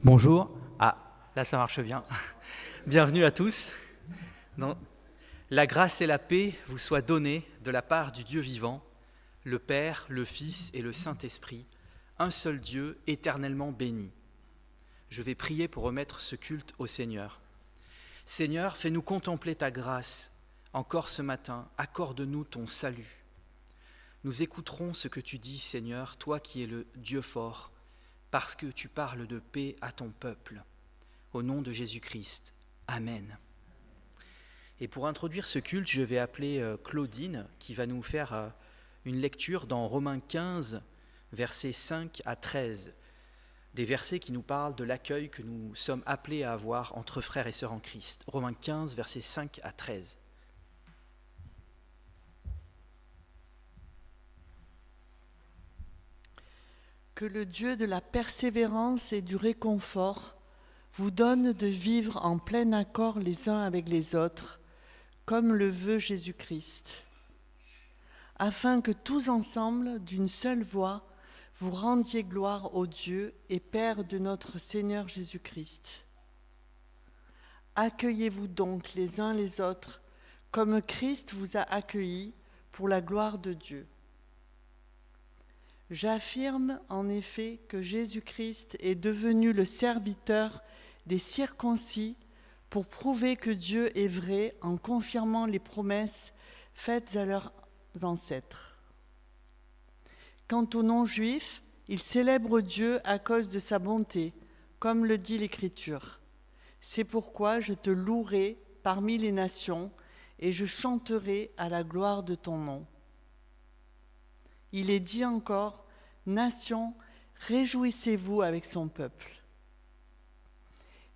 Bonjour. Ah, là ça marche bien. Bienvenue à tous. La grâce et la paix vous soient données de la part du Dieu vivant, le Père, le Fils et le Saint-Esprit, un seul Dieu éternellement béni. Je vais prier pour remettre ce culte au Seigneur. Seigneur, fais-nous contempler ta grâce. Encore ce matin, accorde-nous ton salut. Nous écouterons ce que tu dis, Seigneur, toi qui es le Dieu fort, parce que tu parles de paix à ton peuple. Au nom de Jésus-Christ. Amen. Et pour introduire ce culte, je vais appeler Claudine, qui va nous faire une lecture dans Romains 15, versets 5 à 13. Des versets qui nous parlent de l'accueil que nous sommes appelés à avoir entre frères et sœurs en Christ. Romains 15, versets 5 à 13. Que le Dieu de la persévérance et du réconfort vous donne de vivre en plein accord les uns avec les autres, comme le veut Jésus-Christ, afin que tous ensemble, d'une seule voix, vous rendiez gloire au Dieu et Père de notre Seigneur Jésus-Christ. Accueillez-vous donc les uns les autres, comme Christ vous a accueillis pour la gloire de Dieu. J'affirme en effet que Jésus-Christ est devenu le serviteur des circoncis pour prouver que Dieu est vrai en confirmant les promesses faites à leurs ancêtres. Quant aux non-juifs, ils célèbrent Dieu à cause de sa bonté, comme le dit l'Écriture. C'est pourquoi je te louerai parmi les nations et je chanterai à la gloire de ton nom. Il est dit encore, nations, réjouissez-vous avec son peuple.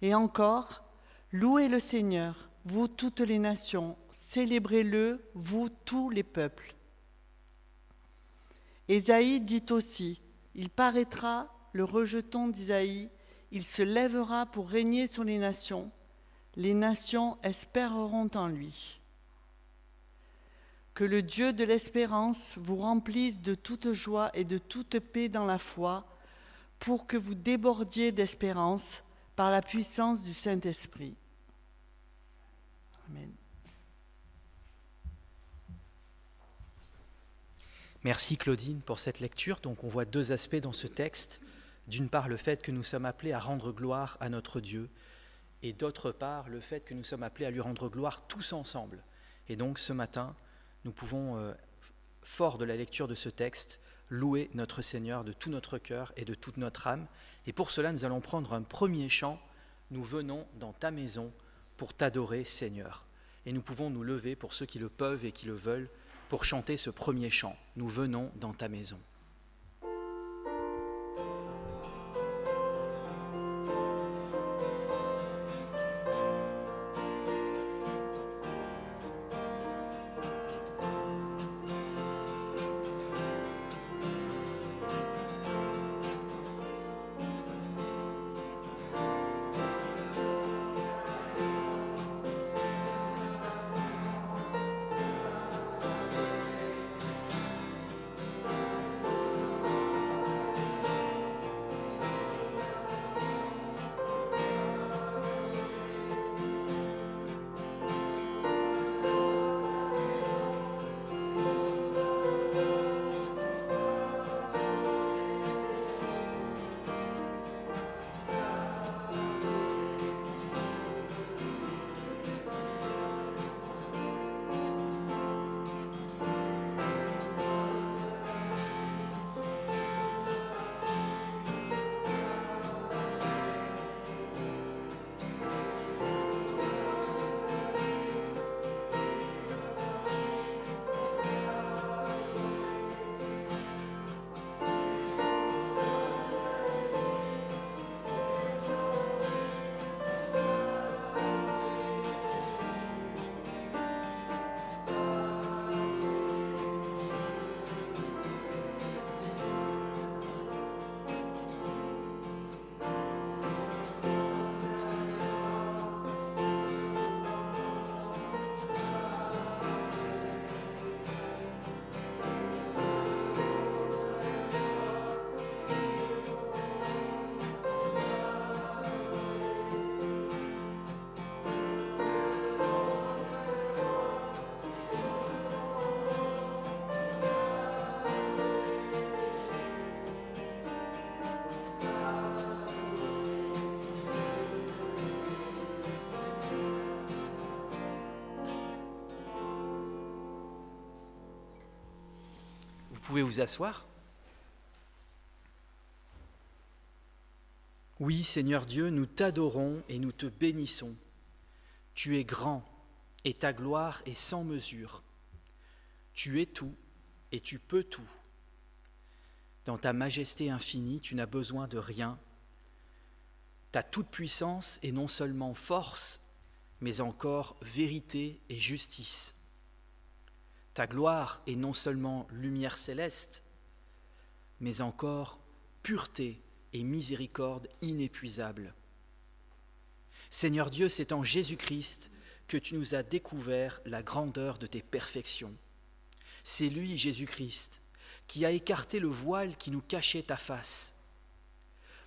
Et encore, louez le Seigneur, vous toutes les nations, célébrez-le, vous tous les peuples. Ésaïe dit aussi, il paraîtra, le rejeton d'Isaïe, il se lèvera pour régner sur les nations espéreront en lui. Que le Dieu de l'espérance vous remplisse de toute joie et de toute paix dans la foi, pour que vous débordiez d'espérance par la puissance du Saint-Esprit. Amen. Merci Claudine pour cette lecture. Donc on voit deux aspects dans ce texte. D'une part, le fait que nous sommes appelés à rendre gloire à notre Dieu, et d'autre part, le fait que nous sommes appelés à lui rendre gloire tous ensemble. Et donc ce matin, nous pouvons, fort de la lecture de ce texte, louer notre Seigneur de tout notre cœur et de toute notre âme. Et pour cela, nous allons prendre un premier chant. Nous venons dans ta maison pour t'adorer, Seigneur. Et nous pouvons nous lever, pour ceux qui le peuvent et qui le veulent, pour chanter ce premier chant. Nous venons dans ta maison. pouvez vous asseoir. Oui, Seigneur Dieu, nous t'adorons et nous te bénissons. Tu es grand et ta gloire est sans mesure. Tu es tout et tu peux tout. Dans ta majesté infinie, tu n'as besoin de rien. Ta toute-puissance est non seulement force, mais encore vérité et justice. Ta gloire est non seulement lumière céleste, mais encore pureté et miséricorde inépuisable. Seigneur Dieu, c'est en Jésus-Christ que tu nous as découvert la grandeur de tes perfections. C'est lui, Jésus-Christ, qui a écarté le voile qui nous cachait ta face.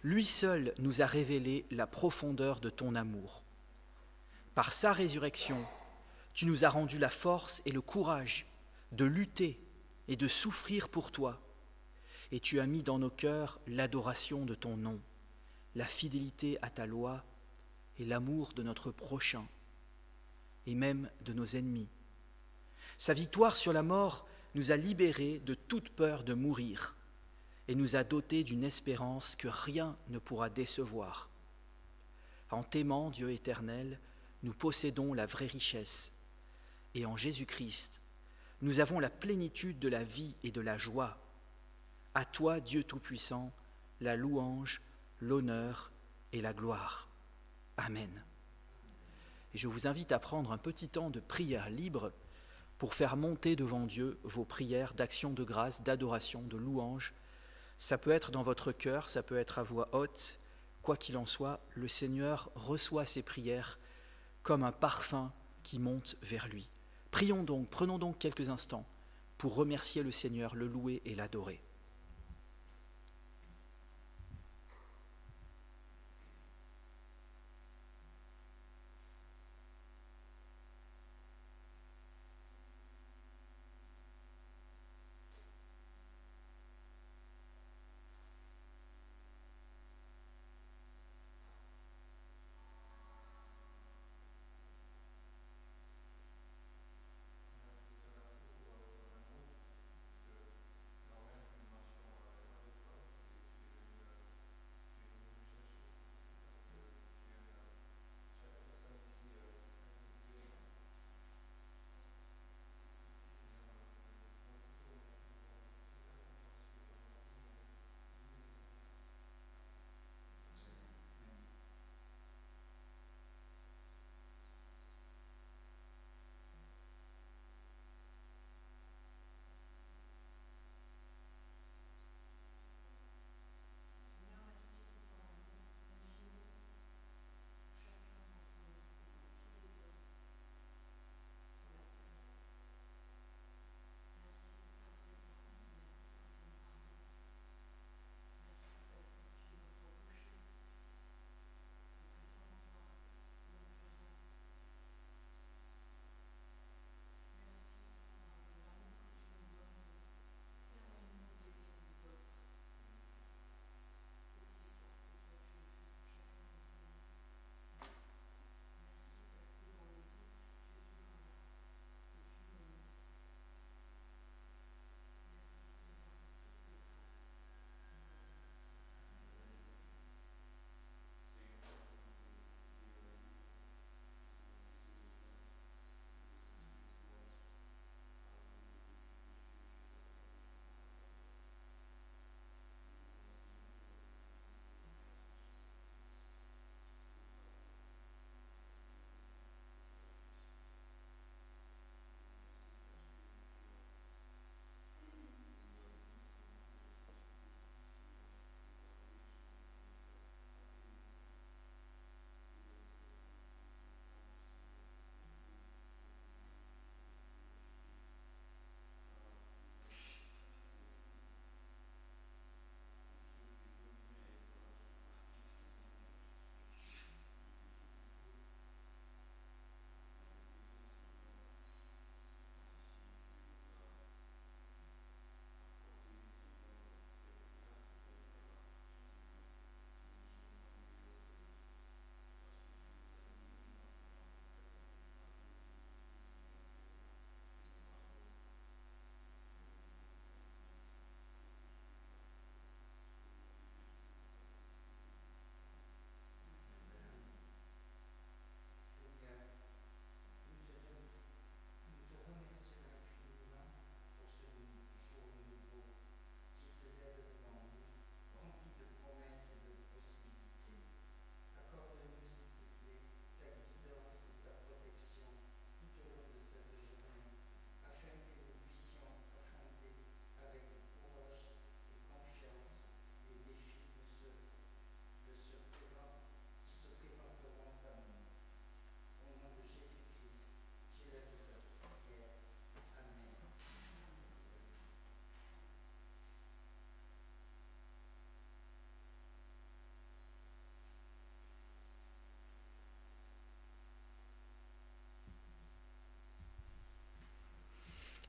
Lui seul nous a révélé la profondeur de ton amour. Par sa résurrection, tu nous as rendu la force et le courage de lutter et de souffrir pour toi. Et tu as mis dans nos cœurs l'adoration de ton nom, la fidélité à ta loi et l'amour de notre prochain, et même de nos ennemis. Sa victoire sur la mort nous a libérés de toute peur de mourir et nous a dotés d'une espérance que rien ne pourra décevoir. En t'aimant, Dieu éternel, nous possédons la vraie richesse, et en Jésus-Christ, nous avons la plénitude de la vie et de la joie. À toi, Dieu Tout-Puissant, la louange, l'honneur et la gloire. Amen. Et je vous invite à prendre un petit temps de prière libre pour faire monter devant Dieu vos prières d'action de grâce, d'adoration, de louange. Ça peut être dans votre cœur, ça peut être à voix haute. Quoi qu'il en soit, le Seigneur reçoit ces prières comme un parfum qui monte vers lui. Prions donc, prenons donc quelques instants pour remercier le Seigneur, le louer et l'adorer.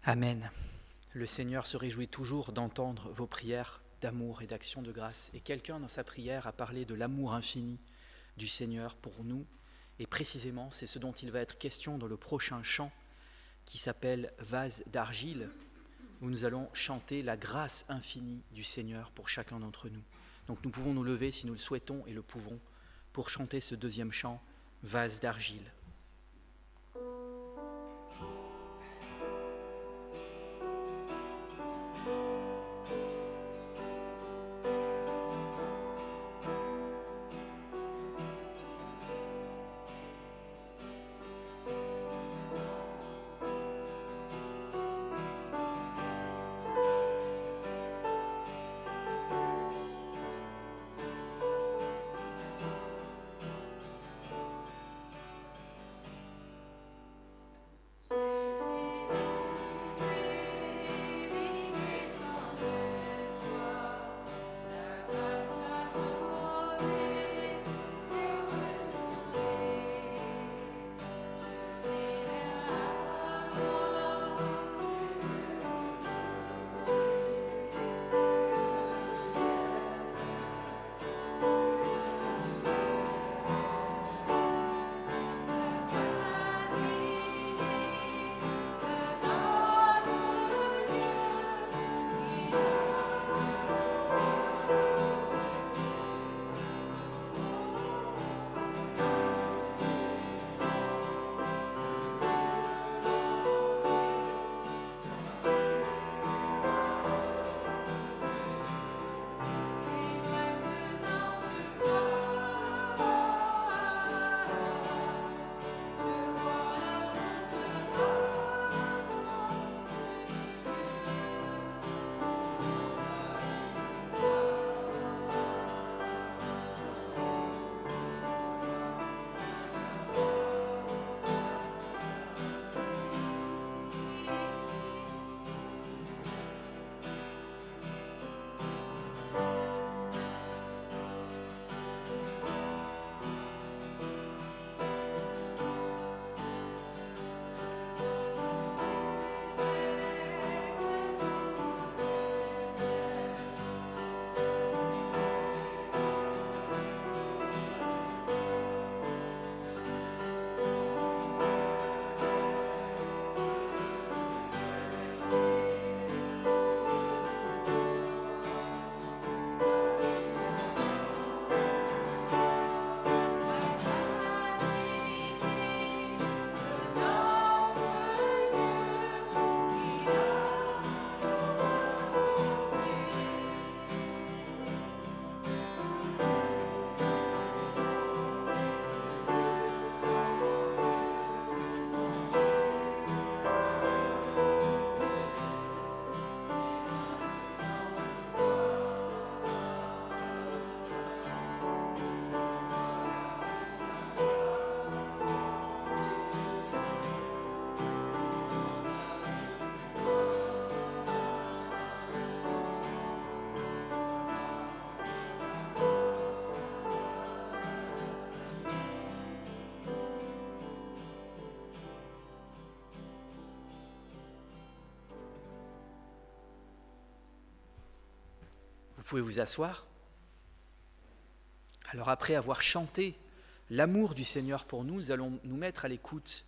Amen. Le Seigneur se réjouit toujours d'entendre vos prières d'amour et d'action de grâce. Et quelqu'un dans sa prière a parlé de l'amour infini du Seigneur pour nous. Et précisément, c'est ce dont il va être question dans le prochain chant qui s'appelle « Vase d'argile », où nous allons chanter la grâce infinie du Seigneur pour chacun d'entre nous. Donc nous pouvons nous lever si nous le souhaitons et le pouvons pour chanter ce deuxième chant « Vase d'argile ». Vous pouvez vous asseoir. Alors après avoir chanté l'amour du Seigneur pour nous, nous allons nous mettre à l'écoute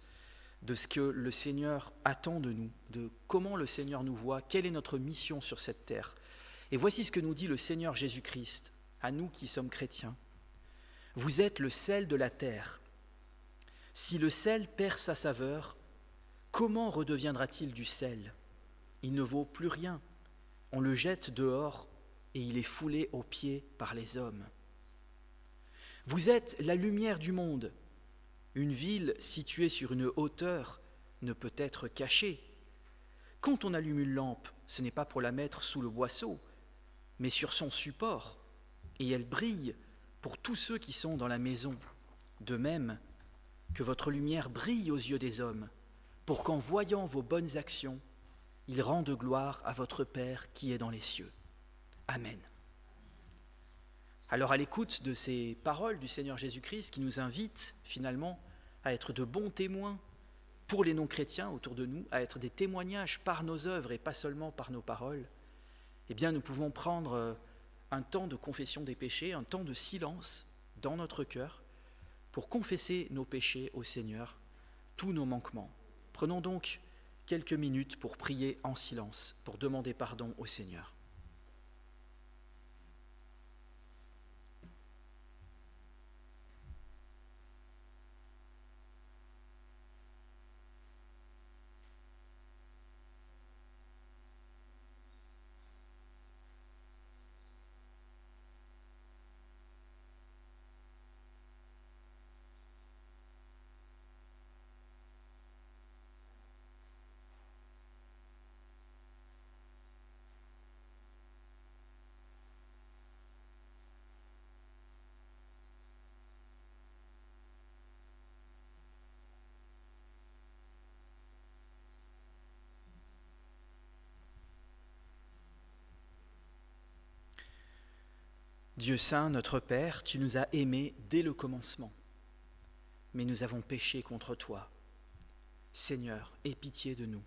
de ce que le Seigneur attend de nous, de comment le Seigneur nous voit, quelle est notre mission sur cette terre. Et voici ce que nous dit le Seigneur Jésus-Christ, à nous qui sommes chrétiens. Vous êtes le sel de la terre. Si le sel perd sa saveur, comment redeviendra-t-il du sel ? Il ne vaut plus rien. On le jette dehors et il est foulé aux pieds par les hommes. Vous êtes la lumière du monde. Une ville située sur une hauteur ne peut être cachée. Quand on allume une lampe, ce n'est pas pour la mettre sous le boisseau, mais sur son support, et elle brille pour tous ceux qui sont dans la maison. De même que votre lumière brille aux yeux des hommes, pour qu'en voyant vos bonnes actions, ils rendent gloire à votre Père qui est dans les cieux. Amen. Alors à l'écoute de ces paroles du Seigneur Jésus-Christ qui nous invitent finalement à être de bons témoins pour les non-chrétiens autour de nous, à être des témoignages par nos œuvres et pas seulement par nos paroles, eh bien nous pouvons prendre un temps de confession des péchés, un temps de silence dans notre cœur pour confesser nos péchés au Seigneur, tous nos manquements. Prenons donc quelques minutes pour prier en silence, pour demander pardon au Seigneur. Dieu saint, notre Père, tu nous as aimés dès le commencement, mais nous avons péché contre toi. Seigneur, aie pitié de nous.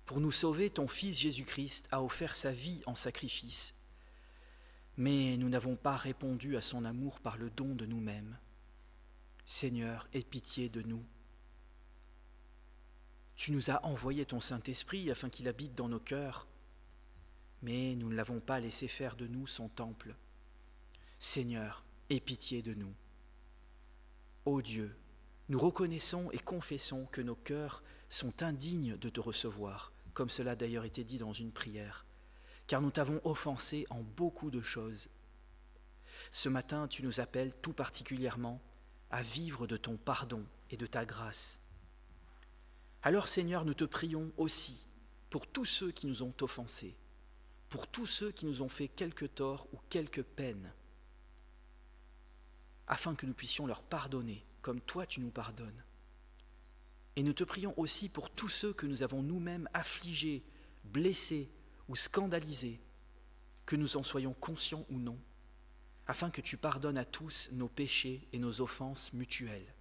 Pour nous sauver, ton Fils Jésus-Christ a offert sa vie en sacrifice, mais nous n'avons pas répondu à son amour par le don de nous-mêmes. Seigneur, aie pitié de nous. Tu nous as envoyé ton Saint-Esprit afin qu'il habite dans nos cœurs, mais nous ne l'avons pas laissé faire de nous son temple. Seigneur, aie pitié de nous. Ô Dieu, nous reconnaissons et confessons que nos cœurs sont indignes de te recevoir, comme cela a d'ailleurs été dit dans une prière, car nous t'avons offensé en beaucoup de choses. Ce matin, tu nous appelles tout particulièrement à vivre de ton pardon et de ta grâce. Alors Seigneur, nous te prions aussi pour tous ceux qui nous ont offensés, pour tous ceux qui nous ont fait quelque tort ou quelque peine, afin que nous puissions leur pardonner comme toi tu nous pardonnes. Et nous te prions aussi pour tous ceux que nous avons nous-mêmes affligés, blessés ou scandalisés, que nous en soyons conscients ou non, afin que tu pardonnes à tous nos péchés et nos offenses mutuelles.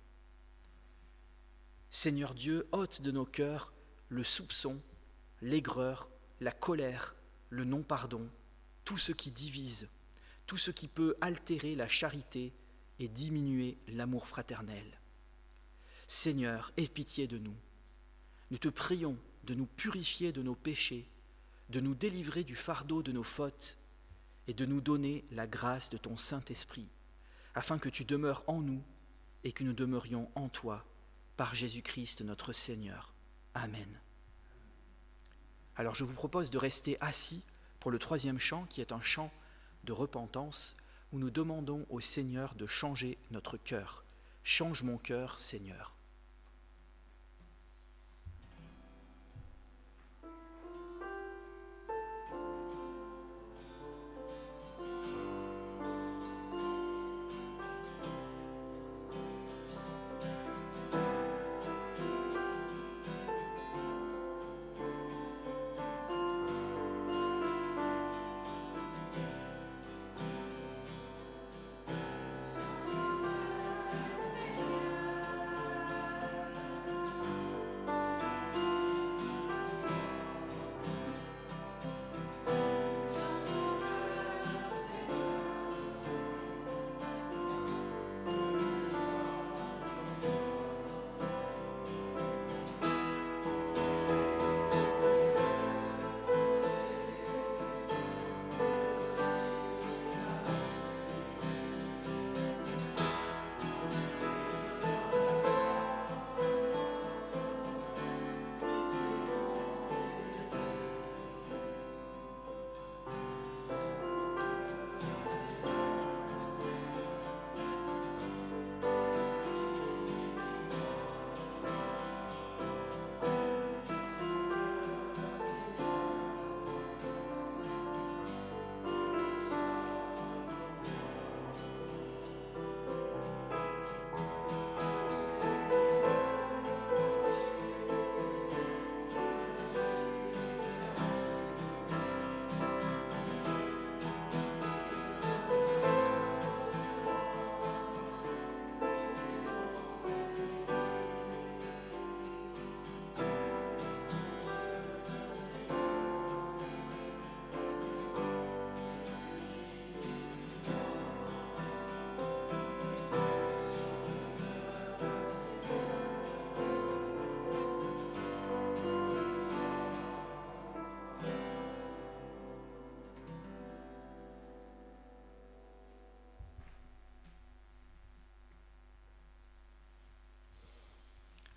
Seigneur Dieu, ôte de nos cœurs le soupçon, l'aigreur, la colère, le non-pardon, tout ce qui divise, tout ce qui peut altérer la charité et diminuer l'amour fraternel. Seigneur, aie pitié de nous. Nous te prions de nous purifier de nos péchés, de nous délivrer du fardeau de nos fautes et de nous donner la grâce de ton Saint-Esprit, afin que tu demeures en nous et que nous demeurions en toi, par Jésus-Christ notre Seigneur. Amen. Alors je vous propose de rester assis pour le troisième chant, qui est un chant de repentance, où nous demandons au Seigneur de changer notre cœur. Change mon cœur, Seigneur.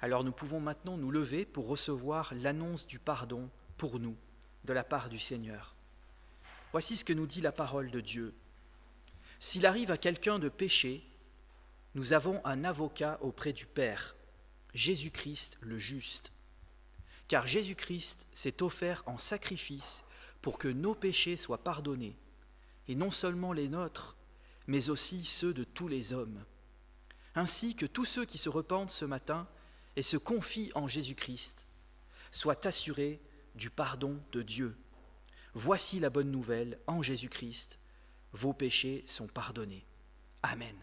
Alors nous pouvons maintenant nous lever pour recevoir l'annonce du pardon pour nous, de la part du Seigneur. Voici ce que nous dit la parole de Dieu. S'il arrive à quelqu'un de pécher, nous avons un avocat auprès du Père, Jésus-Christ le juste. Car Jésus-Christ s'est offert en sacrifice pour que nos péchés soient pardonnés, et non seulement les nôtres, mais aussi ceux de tous les hommes. Ainsi que tous ceux qui se repentent ce matin et se confient en Jésus-Christ soient assurés du pardon de Dieu. Voici la bonne nouvelle en Jésus-Christ, vos péchés sont pardonnés. Amen.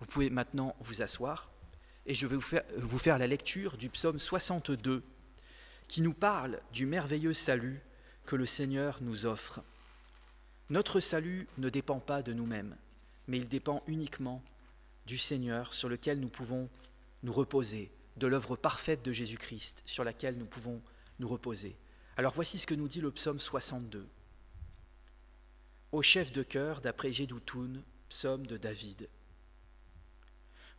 Vous pouvez maintenant vous asseoir et je vais vous faire la lecture du psaume 62 qui nous parle du merveilleux salut que le Seigneur nous offre. Notre salut ne dépend pas de nous-mêmes, mais il dépend uniquement du Seigneur sur lequel nous pouvons nous reposer, de l'œuvre parfaite de Jésus-Christ sur laquelle nous pouvons nous reposer. Alors voici ce que nous dit le psaume 62. Au chef de chœur, d'après Jeduthun, psaume de David.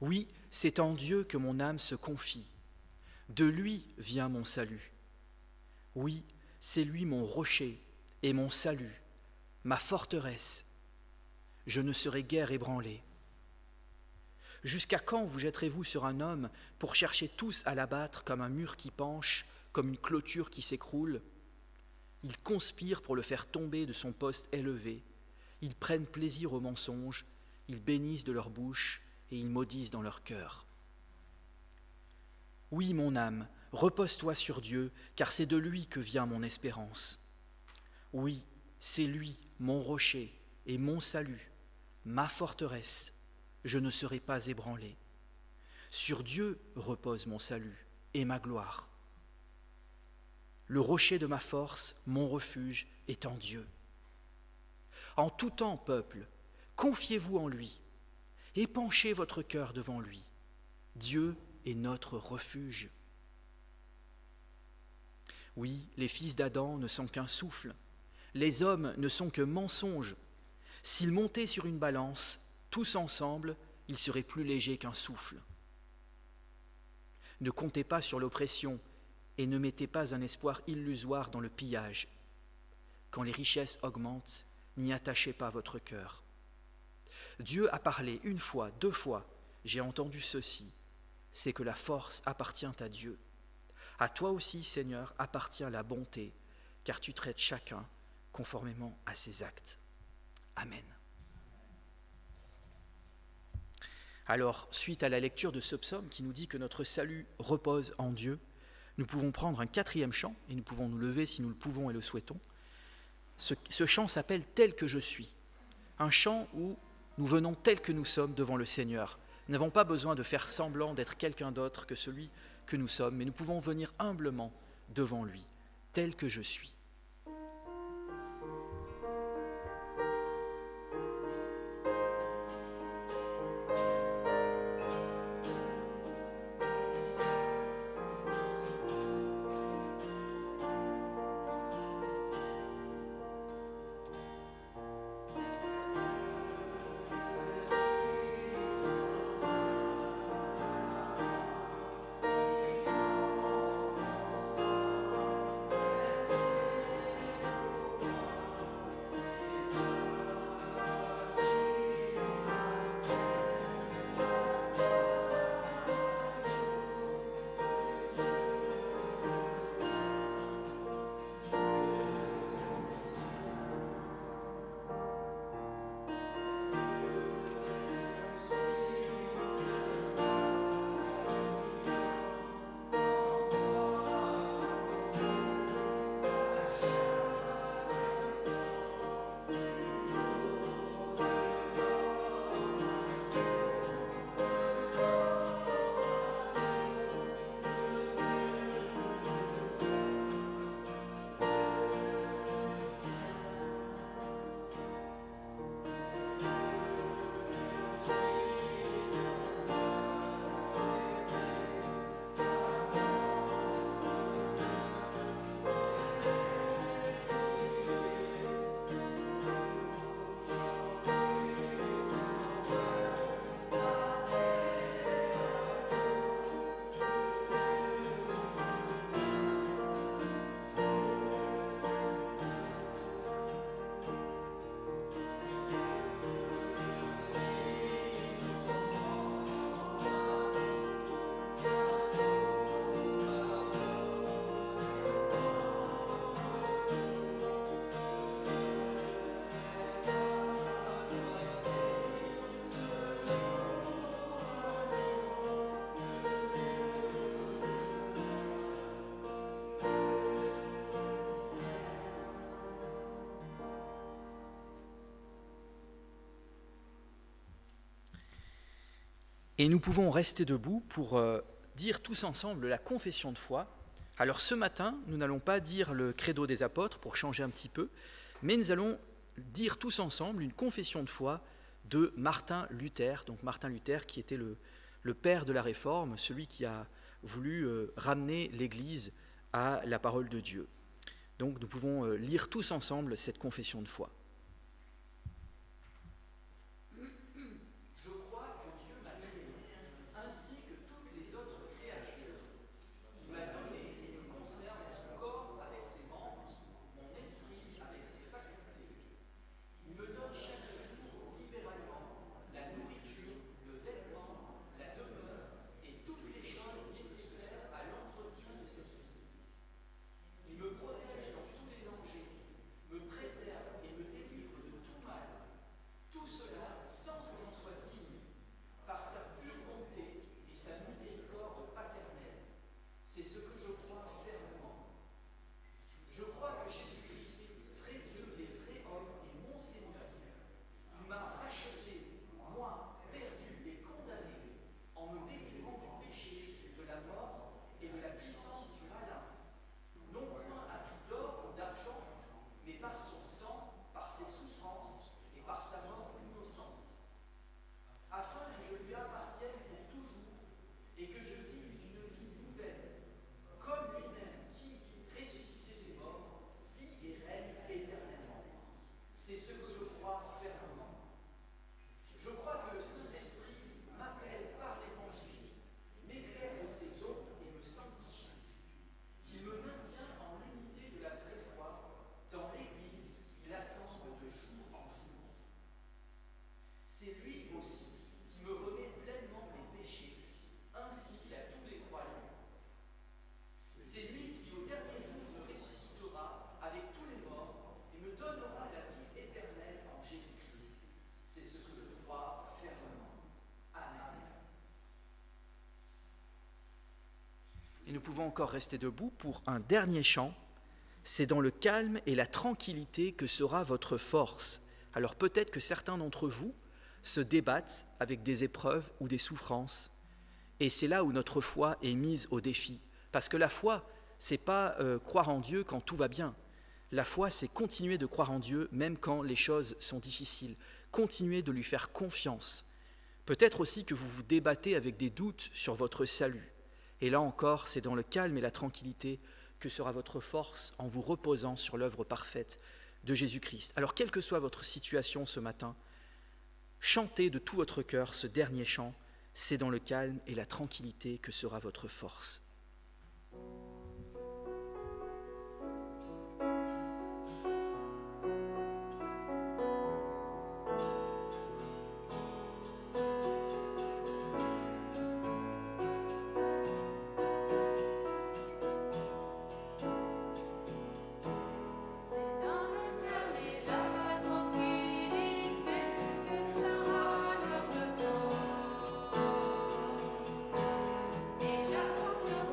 Oui, c'est en Dieu que mon âme se confie. De lui vient mon salut. Oui, c'est lui mon rocher et mon salut, ma forteresse. Je ne serai guère ébranlé. Jusqu'à quand vous jetterez-vous sur un homme pour chercher tous à l'abattre comme un mur qui penche, comme une clôture qui s'écroule? Ils conspirent pour le faire tomber de son poste élevé. Ils prennent plaisir au mensonge, ils bénissent de leur bouche et ils maudissent dans leur cœur. Oui, mon âme, repose-toi sur Dieu, car c'est de lui que vient mon espérance. Oui, c'est lui, mon rocher et mon salut, ma forteresse. Je ne serai pas ébranlé. Sur Dieu repose mon salut et ma gloire. Le rocher de ma force, mon refuge, est en Dieu. En tout temps, peuple, confiez-vous en lui, épanchez votre cœur devant lui. Dieu est notre refuge. Oui, les fils d'Adam ne sont qu'un souffle, les hommes ne sont que mensonges. S'ils montaient sur une balance, tous ensemble, ils seraient plus légers qu'un souffle. Ne comptez pas sur l'oppression et ne mettez pas un espoir illusoire dans le pillage. Quand les richesses augmentent, n'y attachez pas votre cœur. Dieu a parlé une fois, 2 fois, j'ai entendu ceci, c'est que la force appartient à Dieu. À toi aussi, Seigneur, appartient la bonté, car tu traites chacun conformément à ses actes. Amen. Alors, suite à la lecture de ce psaume qui nous dit que notre salut repose en Dieu, nous pouvons prendre un 4e chant et nous pouvons nous lever si nous le pouvons et le souhaitons. Ce chant s'appelle « Tel que je suis », un chant où nous venons tels que nous sommes devant le Seigneur. Nous n'avons pas besoin de faire semblant d'être quelqu'un d'autre que celui que nous sommes, mais nous pouvons venir humblement devant lui, tel que je suis. Et nous pouvons rester debout pour dire tous ensemble la confession de foi. Alors ce matin, nous n'allons pas dire le credo des apôtres pour changer un petit peu, mais nous allons dire tous ensemble une confession de foi de Martin Luther. Donc Martin Luther qui était le père de la Réforme, celui qui a voulu ramener l'Église à la parole de Dieu. Donc nous pouvons lire tous ensemble cette confession de foi. Et nous pouvons encore rester debout pour un dernier chant. C'est dans le calme et la tranquillité que sera votre force. Alors peut-être que certains d'entre vous se débattent avec des épreuves ou des souffrances. Et c'est là où notre foi est mise au défi. Parce que la foi, c'est pas croire en Dieu quand tout va bien. La foi, c'est continuer de croire en Dieu même quand les choses sont difficiles. Continuer de lui faire confiance. Peut-être aussi que vous vous débattez avec des doutes sur votre salut. Et là encore, c'est dans le calme et la tranquillité que sera votre force en vous reposant sur l'œuvre parfaite de Jésus-Christ. Alors, quelle que soit votre situation ce matin, chantez de tout votre cœur ce dernier chant. C'est dans le calme et la tranquillité que sera votre force. Et la confiance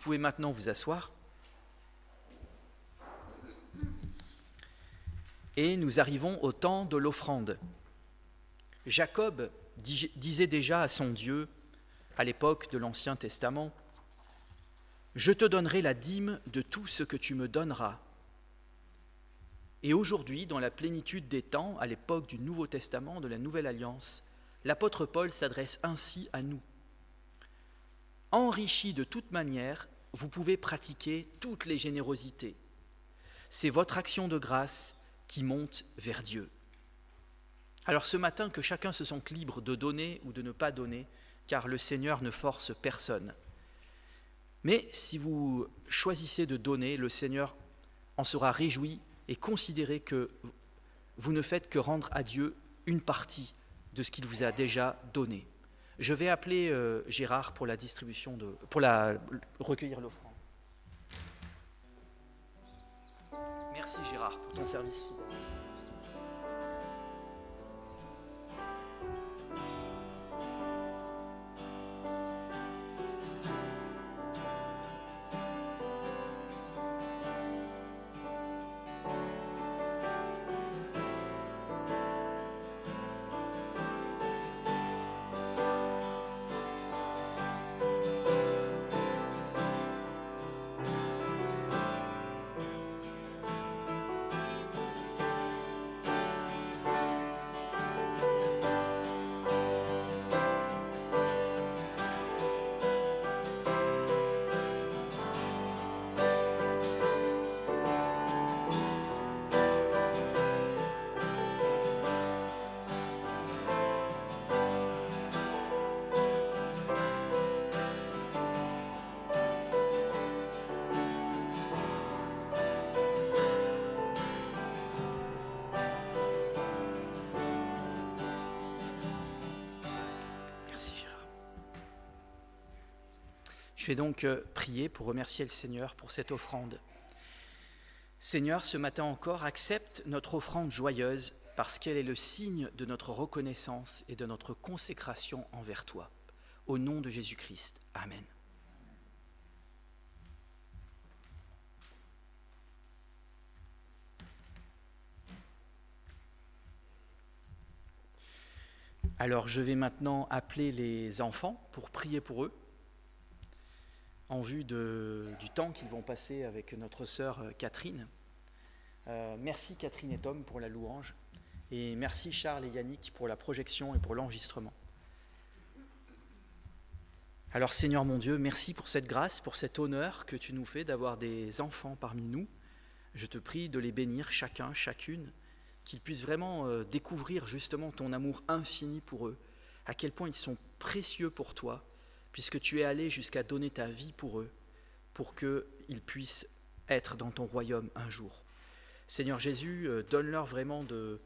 pouvez maintenant vous asseoir. Et nous arrivons au temps de l'offrande. Jacob disait déjà à son Dieu, à l'époque de l'Ancien Testament, « Je te donnerai la dîme de tout ce que tu me donneras. » Et aujourd'hui, dans la plénitude des temps, à l'époque du Nouveau Testament, de la Nouvelle Alliance, l'apôtre Paul s'adresse ainsi à nous. « Enrichis de toute manière, vous pouvez pratiquer toutes les générosités. C'est votre action de grâce qui monte vers Dieu. » Alors ce matin, que chacun se sente libre de donner ou de ne pas donner, car le Seigneur ne force personne. Mais si vous choisissez de donner, le Seigneur en sera réjoui et considérez que vous ne faites que rendre à Dieu une partie de ce qu'il vous a déjà donné. Je vais appeler Gérard pour la distribution recueillir l'offrande. Merci Gérard pour ton service fidèle. Je vais donc prier pour remercier le Seigneur pour cette offrande. Seigneur, ce matin encore, accepte notre offrande joyeuse parce qu'elle est le signe de notre reconnaissance et de notre consécration envers toi. Au nom de Jésus-Christ. Amen. Alors, je vais maintenant appeler les enfants pour prier pour eux, en vue du temps qu'ils vont passer avec notre sœur Catherine. Merci Catherine et Tom pour la louange, et merci Charles et Yannick pour la projection et pour l'enregistrement. Alors Seigneur mon Dieu, merci pour cette grâce, pour cet honneur que tu nous fais d'avoir des enfants parmi nous. Je te prie de les bénir chacun, chacune, qu'ils puissent vraiment découvrir justement ton amour infini pour eux, à quel point ils sont précieux pour toi, puisque tu es allé jusqu'à donner ta vie pour eux, pour qu'ils puissent être dans ton royaume un jour. Seigneur Jésus, donne-leur vraiment de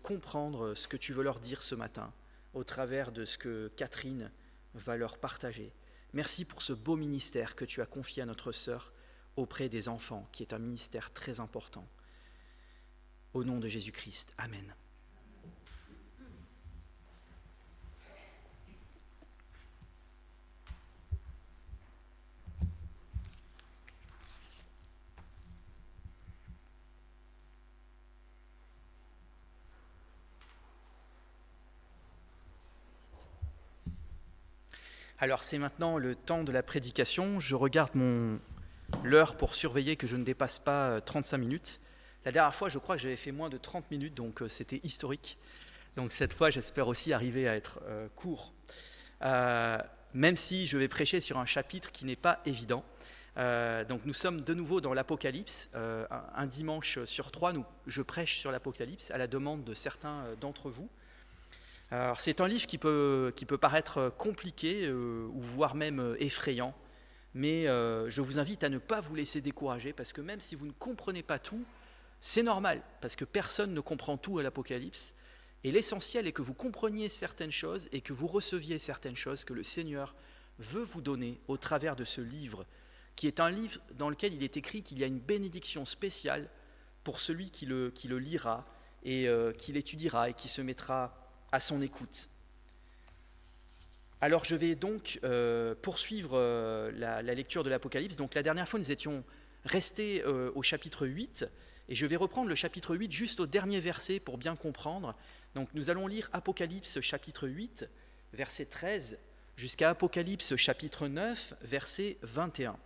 comprendre ce que tu veux leur dire ce matin, au travers de ce que Catherine va leur partager. Merci pour ce beau ministère que tu as confié à notre sœur auprès des enfants, qui est un ministère très important. Au nom de Jésus-Christ, Amen. Alors c'est maintenant le temps de la prédication. Je regarde l'heure pour surveiller que je ne dépasse pas 35 minutes. La dernière fois, je crois que j'avais fait moins de 30 minutes, donc c'était historique. Donc cette fois, j'espère aussi arriver à être court. Même si je vais prêcher sur un chapitre qui n'est pas évident. Donc nous sommes de nouveau dans l'Apocalypse. Un dimanche sur 3, je prêche sur l'Apocalypse à la demande de certains d'entre vous. Alors, c'est un livre qui peut paraître compliqué ou voire même effrayant, mais je vous invite à ne pas vous laisser décourager, parce que même si vous ne comprenez pas tout, c'est normal, parce que personne ne comprend tout à l'Apocalypse, et l'essentiel est que vous compreniez certaines choses et que vous receviez certaines choses que le Seigneur veut vous donner au travers de ce livre, qui est un livre dans lequel il est écrit qu'il y a une bénédiction spéciale pour celui qui le lira et qui l'étudiera et qui se mettra à son écoute. Alors je vais donc poursuivre la lecture de l'Apocalypse. Donc la dernière fois, nous étions restés au chapitre 8, et je vais reprendre le chapitre 8 juste au dernier verset pour bien comprendre. Donc nous allons lire Apocalypse chapitre 8, verset 13, jusqu'à Apocalypse chapitre 9, verset 21.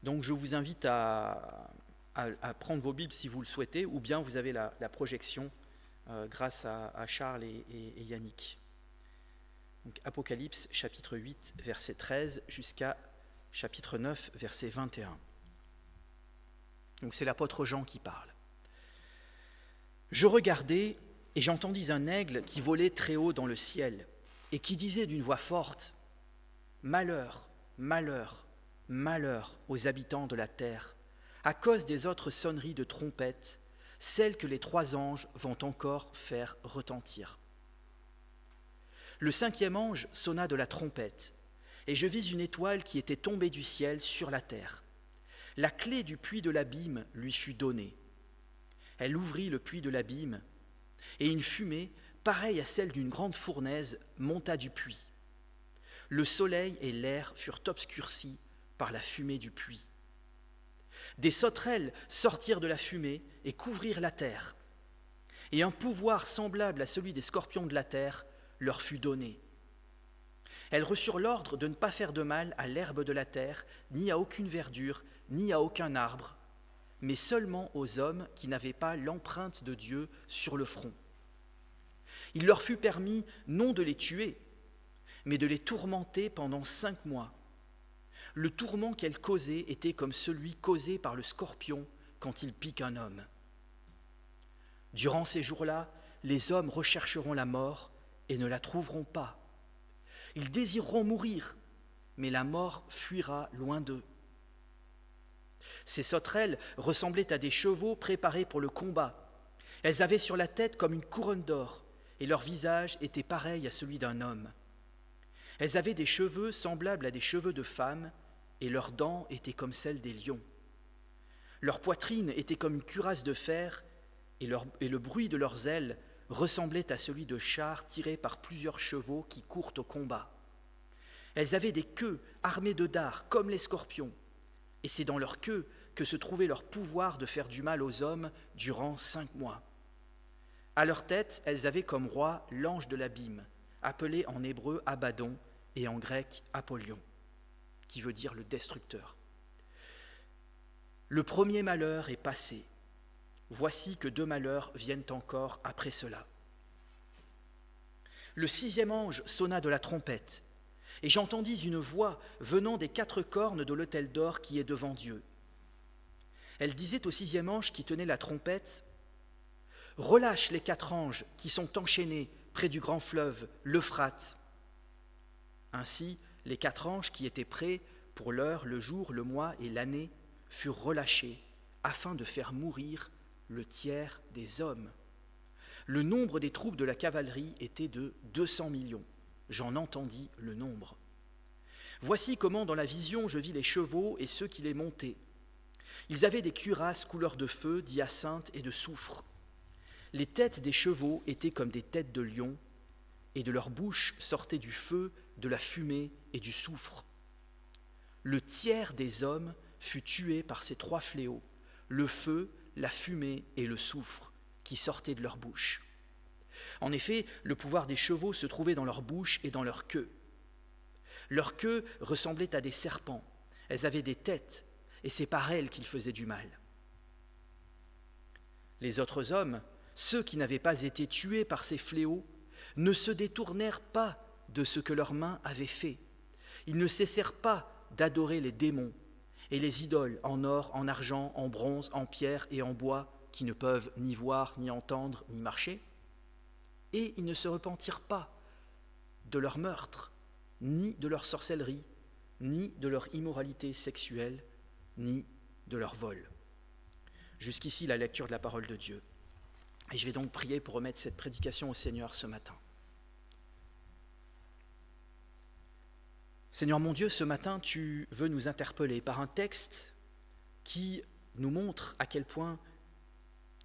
Donc je vous invite à prendre vos Bibles si vous le souhaitez, ou bien vous avez la projection grâce à Charles et Yannick. Donc, Apocalypse chapitre 8, verset 13, jusqu'à chapitre 9, verset 21. Donc c'est l'apôtre Jean qui parle. « Je regardai, et j'entendis un aigle qui volait très haut dans le ciel, et qui disait d'une voix forte, « Malheur, malheur, malheur aux habitants de la terre, à cause des autres sonneries de trompettes, celles que les 3 anges vont encore faire retentir. » Le 5e ange sonna de la trompette, et je vis une étoile qui était tombée du ciel sur la terre. La clé du puits de l'abîme lui fut donnée. Elle ouvrit le puits de l'abîme, et une fumée, pareille à celle d'une grande fournaise, monta du puits. Le soleil et l'air furent obscurcis par la fumée du puits. Des sauterelles sortirent de la fumée et couvrirent la terre, et un pouvoir semblable à celui des scorpions de la terre leur fut donné. Elles reçurent l'ordre de ne pas faire de mal à l'herbe de la terre, ni à aucune verdure, ni à aucun arbre, mais seulement aux hommes qui n'avaient pas l'empreinte de Dieu sur le front. Il leur fut permis non de les tuer, mais de les tourmenter pendant 5 mois. Le tourment qu'elles causaient était comme celui causé par le scorpion quand il pique un homme. Durant ces jours-là, les hommes rechercheront la mort et ne la trouveront pas. Ils désireront mourir, mais la mort fuira loin d'eux. Ces sauterelles ressemblaient à des chevaux préparés pour le combat. Elles avaient sur la tête comme une couronne d'or, et leur visage était pareil à celui d'un homme. Elles avaient des cheveux semblables à des cheveux de femmes, et leurs dents étaient comme celles des lions. Leur poitrine était comme une cuirasse de fer, et le bruit de leurs ailes ressemblait à celui de chars tirés par plusieurs chevaux qui courent au combat. Elles avaient des queues armées de dards comme les scorpions, et c'est dans leur queue que se trouvait leur pouvoir de faire du mal aux hommes durant 5 mois. À leur tête, elles avaient comme roi l'ange de l'abîme, appelé en hébreu Abaddon et en grec Apollyon, qui veut dire le destructeur. Le premier malheur est passé. Voici que 2 malheurs viennent encore après cela. Le 6e ange sonna de la trompette, et j'entendis une voix venant des 4 cornes de l'autel d'or qui est devant Dieu. Elle disait au 6e ange qui tenait la trompette, « Relâche les 4 anges qui sont enchaînés près du grand fleuve, l'Euphrate. » Ainsi, les 4 anges qui étaient prêts pour l'heure, le jour, le mois et l'année furent relâchés afin de faire mourir le tiers des hommes. Le nombre des troupes de la cavalerie était de 200 millions. J'en entendis le nombre. Voici comment dans la vision je vis les chevaux et ceux qui les montaient. Ils avaient des cuirasses couleur de feu, d'hyacinthe et de soufre. Les têtes des chevaux étaient comme des têtes de lions, et de leur bouche sortait du feu, de la fumée et du soufre. Le tiers des hommes fut tué par ces 3 fléaux, le feu, la fumée et le soufre qui sortaient de leur bouche. En effet, le pouvoir des chevaux se trouvait dans leur bouche et dans leur queue. Leur queue ressemblait à des serpents, elles avaient des têtes, et c'est par elles qu'ils faisaient du mal. Les autres hommes, ceux qui n'avaient pas été tués par ces fléaux, ne se détournèrent pas de ce que leurs mains avaient fait. Ils ne cessèrent pas d'adorer les démons et les idoles en or, en argent, en bronze, en pierre et en bois, qui ne peuvent ni voir, ni entendre, ni marcher. Et ils ne se repentirent pas de leur meurtre, ni de leur sorcellerie, ni de leur immoralité sexuelle, ni de leur vol. Jusqu'ici, la lecture de la parole de Dieu. Et je vais donc prier pour remettre cette prédication au Seigneur ce matin. Seigneur mon Dieu, ce matin, tu veux nous interpeller par un texte qui nous montre à quel point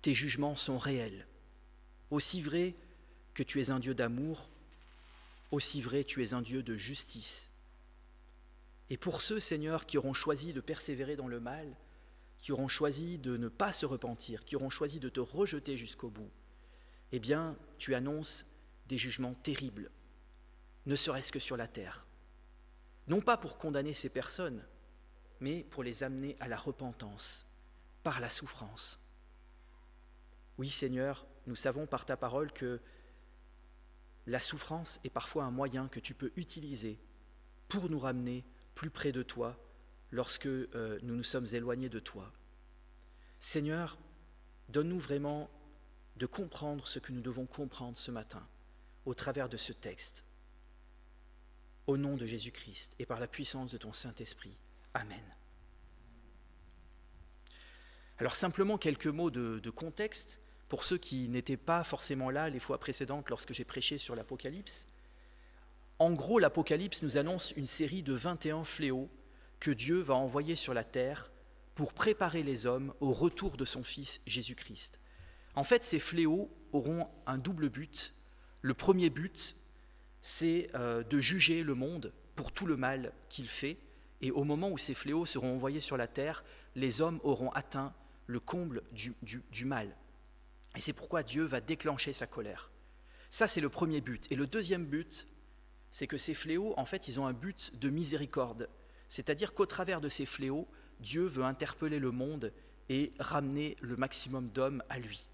tes jugements sont réels. Aussi vrai que tu es un Dieu d'amour, Aussi vrai, tu es un Dieu de justice. Et pour ceux, Seigneur, qui auront choisi de persévérer dans le mal, qui auront choisi de ne pas se repentir, qui auront choisi de te rejeter jusqu'au bout, eh bien, tu annonces des jugements terribles, ne serait-ce que sur la terre. Non pas pour condamner ces personnes, mais pour les amener à la repentance par la souffrance. Oui, Seigneur, nous savons par ta parole que la souffrance est parfois un moyen que tu peux utiliser pour nous ramener plus près de toi lorsque nous nous sommes éloignés de toi. Seigneur, donne-nous vraiment de comprendre ce que nous devons comprendre ce matin au travers de ce texte. Au nom de Jésus-Christ et par la puissance de ton Saint-Esprit. Amen. Alors simplement quelques mots de contexte pour ceux qui n'étaient pas forcément là les fois précédentes lorsque j'ai prêché sur l'Apocalypse. En gros, l'Apocalypse nous annonce une série de 21 fléaux que Dieu va envoyer sur la terre pour préparer les hommes au retour de son Fils Jésus-Christ. En fait, ces fléaux auront un double but. Le premier but, c'est de juger le monde pour tout le mal qu'il fait. Et au moment où ces fléaux seront envoyés sur la terre, les hommes auront atteint le comble du mal. Et c'est pourquoi Dieu va déclencher sa colère. Ça, c'est le premier but. Et le deuxième but, c'est que ces fléaux, en fait, ils ont un but de miséricorde. C'est-à-dire qu'au travers de ces fléaux, Dieu veut interpeller le monde et ramener le maximum d'hommes à lui.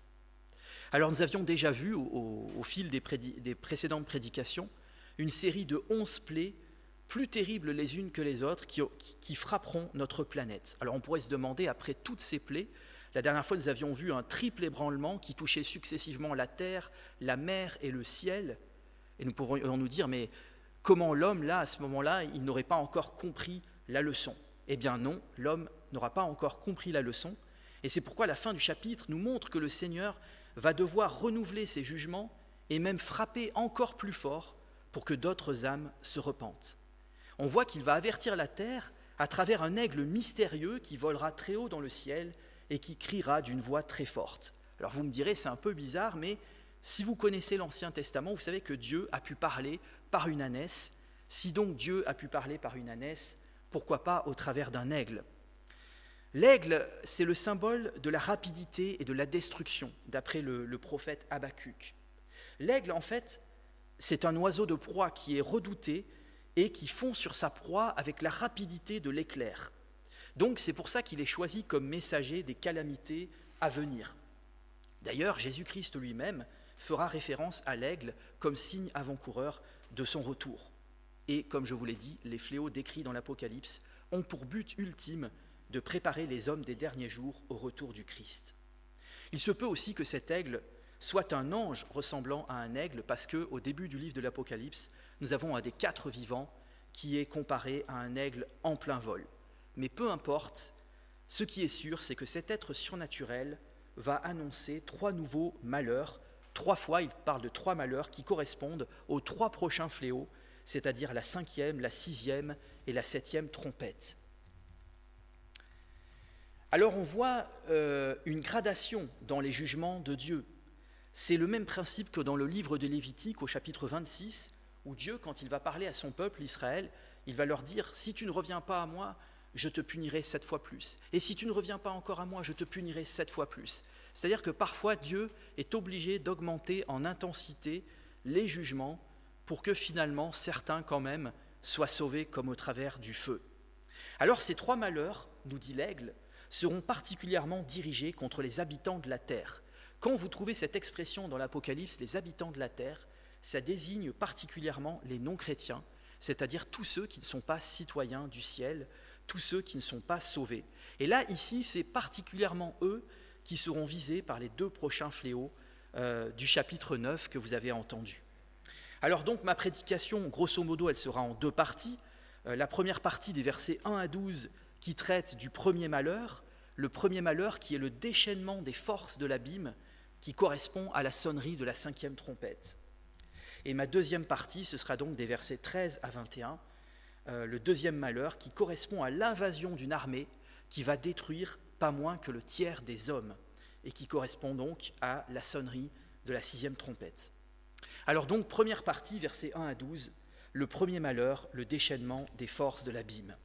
Alors nous avions déjà vu au fil des précédentes prédications une série de 11 plaies plus terribles les unes que les autres qui frapperont notre planète. Alors on pourrait se demander, après toutes ces plaies, la dernière fois nous avions vu un triple ébranlement qui touchait successivement la terre, la mer et le ciel, et nous pourrions nous dire, mais comment l'homme, là, à ce moment-là, il n'aurait pas encore compris la leçon? Eh bien non, l'homme n'aura pas encore compris la leçon, et c'est pourquoi la fin du chapitre nous montre que le Seigneur va devoir renouveler ses jugements et même frapper encore plus fort pour que d'autres âmes se repentent. On voit qu'il va avertir la terre à travers un aigle mystérieux qui volera très haut dans le ciel et qui criera d'une voix très forte. Alors vous me direz, c'est un peu bizarre, mais si vous connaissez l'Ancien Testament, vous savez que Dieu a pu parler par une ânesse. Si donc Dieu a pu parler par une ânesse, pourquoi pas au travers d'un aigle? L'aigle, c'est le symbole de la rapidité et de la destruction, d'après le prophète Habakkuk. L'aigle, en fait, c'est un oiseau de proie qui est redouté et qui fond sur sa proie avec la rapidité de l'éclair. Donc c'est pour ça qu'il est choisi comme messager des calamités à venir. D'ailleurs, Jésus-Christ lui-même fera référence à l'aigle comme signe avant-coureur de son retour. Et comme je vous l'ai dit, les fléaux décrits dans l'Apocalypse ont pour but ultime de préparer les hommes des derniers jours au retour du Christ. Il se peut aussi que cet aigle soit un ange ressemblant à un aigle, parce qu'au début du livre de l'Apocalypse, nous avons un des 4 vivants qui est comparé à un aigle en plein vol. Mais peu importe, ce qui est sûr, c'est que cet être surnaturel va annoncer 3 nouveaux malheurs. 3 fois, il parle de 3 malheurs qui correspondent aux 3 prochains fléaux, c'est-à-dire la 5e, la 6e et la 7e trompette. Alors on voit une gradation dans les jugements de Dieu. C'est le même principe que dans le livre de Lévitique au chapitre 26, où Dieu, quand il va parler à son peuple Israël, il va leur dire « Si tu ne reviens pas à moi, je te punirai 7 fois plus. Et si tu ne reviens pas encore à moi, je te punirai 7 fois plus. » C'est-à-dire que parfois Dieu est obligé d'augmenter en intensité les jugements pour que finalement certains quand même soient sauvés comme au travers du feu. Alors ces 3 malheurs, nous dit l'aigle, seront particulièrement dirigés contre les habitants de la terre. Quand vous trouvez cette expression dans l'Apocalypse, les habitants de la terre, ça désigne particulièrement les non-chrétiens, c'est-à-dire tous ceux qui ne sont pas citoyens du ciel, tous ceux qui ne sont pas sauvés. Et là, ici, c'est particulièrement eux qui seront visés par les 2 prochains fléaux du chapitre 9 que vous avez entendu. Alors donc, ma prédication, grosso modo, elle sera en 2 parties. La première partie des versets 1 à 12 qui traite du premier malheur, le premier malheur qui est le déchaînement des forces de l'abîme, qui correspond à la sonnerie de la 5e trompette. Et ma deuxième partie, ce sera donc des versets 13 à 21, le deuxième malheur qui correspond à l'invasion d'une armée qui va détruire pas moins que le tiers des hommes et qui correspond donc à la sonnerie de la 6e trompette. Alors donc, première partie, versets 1 à 12, le premier malheur, le déchaînement des forces de l'abîme.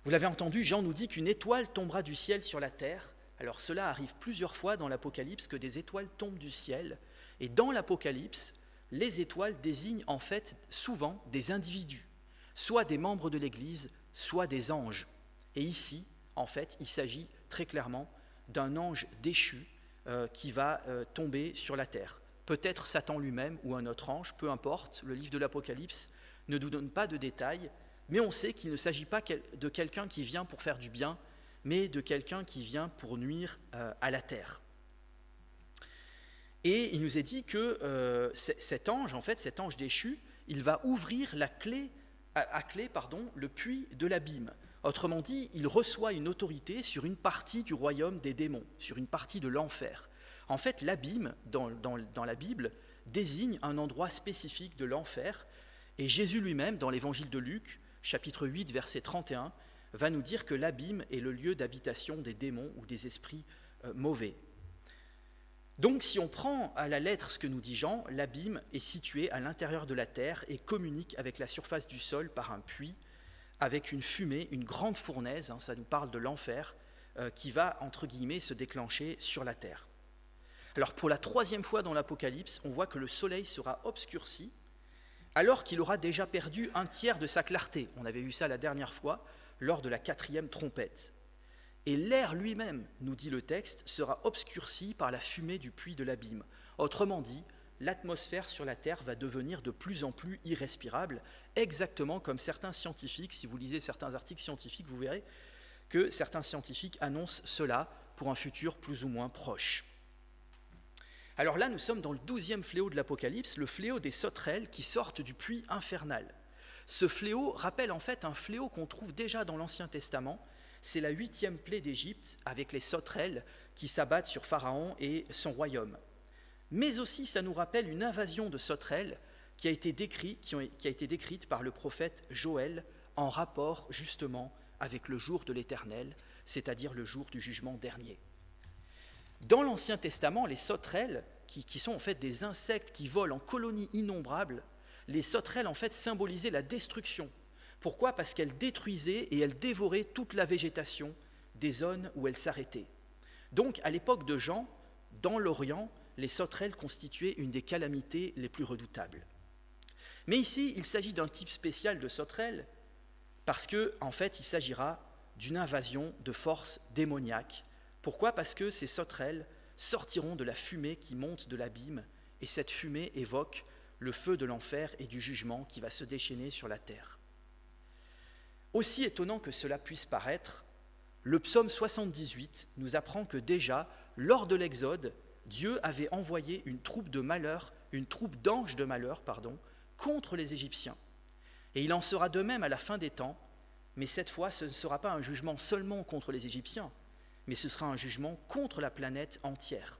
Vous l'avez entendu, Jean nous dit qu'une étoile tombera du ciel sur la terre. Alors cela arrive plusieurs fois dans l'Apocalypse que des étoiles tombent du ciel. Et dans l'Apocalypse, les étoiles désignent en fait souvent des individus, soit des membres de l'Église, soit des anges. Et ici, en fait, il s'agit très clairement d'un ange déchu qui va tomber sur la terre. Peut-être Satan lui-même ou un autre ange, peu importe, le livre de l'Apocalypse ne nous donne pas de détails, mais on sait qu'il ne s'agit pas de quelqu'un qui vient pour faire du bien, mais de quelqu'un qui vient pour nuire à la terre. Et il nous est dit que cet ange déchu, il va ouvrir à clé le puits de l'abîme. Autrement dit, il reçoit une autorité sur une partie du royaume des démons, sur une partie de l'enfer. En fait, l'abîme, dans la Bible, désigne un endroit spécifique de l'enfer. Et Jésus lui-même, dans l'évangile de Luc, chapitre 8, verset 31, va nous dire que l'abîme est le lieu d'habitation des démons ou des esprits mauvais. Donc, si on prend à la lettre ce que nous dit Jean, l'abîme est situé à l'intérieur de la terre et communique avec la surface du sol par un puits, avec une fumée, une grande fournaise, ça nous parle de l'enfer, qui va, entre guillemets, se déclencher sur la terre. Alors, pour la troisième fois dans l'Apocalypse, on voit que le soleil sera obscurci, alors qu'il aura déjà perdu un tiers de sa clarté. On avait vu ça la dernière fois, lors de la 4e trompette. Et l'air lui-même, nous dit le texte, sera obscurci par la fumée du puits de l'abîme. Autrement dit, l'atmosphère sur la Terre va devenir de plus en plus irrespirable, exactement comme certains scientifiques, si vous lisez certains articles scientifiques, vous verrez que certains scientifiques annoncent cela pour un futur plus ou moins proche. Alors là, nous sommes dans le 12e fléau de l'Apocalypse, le fléau des sauterelles qui sortent du puits infernal. Ce fléau rappelle en fait un fléau qu'on trouve déjà dans l'Ancien Testament. C'est la 8e plaie d'Égypte avec les sauterelles qui s'abattent sur Pharaon et son royaume. Mais aussi, ça nous rappelle une invasion de sauterelles qui a été décrite par le prophète Joël en rapport justement avec le jour de l'Éternel, c'est-à-dire le jour du jugement dernier. Dans l'Ancien Testament, les sauterelles, qui sont en fait des insectes qui volent en colonies innombrables, les sauterelles en fait symbolisaient la destruction. Pourquoi ? Parce qu'elles détruisaient et elles dévoraient toute la végétation des zones où elles s'arrêtaient. Donc, à l'époque de Jean, dans l'Orient, les sauterelles constituaient une des calamités les plus redoutables. Mais ici, il s'agit d'un type spécial de sauterelles, parce qu'en fait, il s'agira d'une invasion de forces démoniaques. Pourquoi ? Parce que ces sauterelles sortiront de la fumée qui monte de l'abîme, et cette fumée évoque le feu de l'enfer et du jugement qui va se déchaîner sur la terre. Aussi étonnant que cela puisse paraître, le psaume 78 nous apprend que déjà, lors de l'Exode, Dieu avait envoyé une troupe d'anges de malheur, contre les Égyptiens. Et il en sera de même à la fin des temps, mais cette fois, ce ne sera pas un jugement seulement contre les Égyptiens, mais ce sera un jugement contre la planète entière.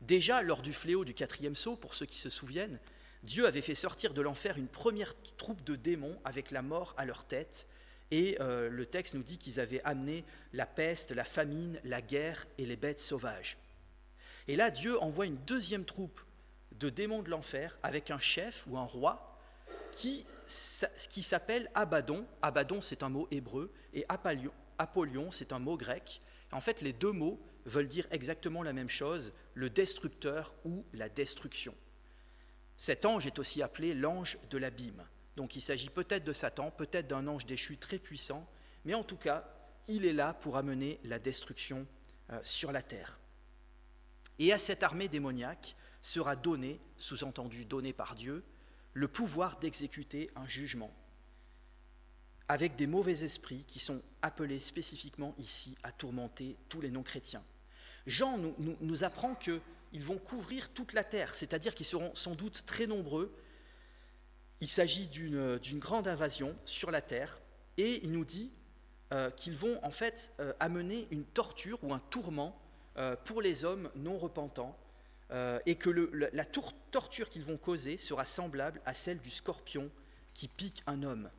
Déjà, lors du fléau du 4e sceau, pour ceux qui se souviennent, Dieu avait fait sortir de l'enfer une première troupe de démons avec la mort à leur tête, et le texte nous dit qu'ils avaient amené la peste, la famine, la guerre et les bêtes sauvages. Et là, Dieu envoie une deuxième troupe de démons de l'enfer avec un chef ou un roi qui s'appelle Abaddon. Abaddon, c'est un mot hébreu, et Apollyon, c'est un mot grec. En fait, les deux mots veulent dire exactement la même chose, le destructeur ou la destruction. Cet ange est aussi appelé l'ange de l'abîme. Donc il s'agit peut-être de Satan, peut-être d'un ange déchu très puissant, mais en tout cas, il est là pour amener la destruction sur la terre. Et à cette armée démoniaque sera donné, sous-entendu donné par Dieu, le pouvoir d'exécuter un jugement avec des mauvais esprits qui sont appelés spécifiquement ici à tourmenter tous les non-chrétiens. Jean nous apprend qu'ils vont couvrir toute la terre, c'est-à-dire qu'ils seront sans doute très nombreux. Il s'agit d'une grande invasion sur la terre, et il nous dit qu'ils vont en fait amener une torture ou un tourment pour les hommes non repentants, et que la torture qu'ils vont causer sera semblable à celle du scorpion qui pique un homme.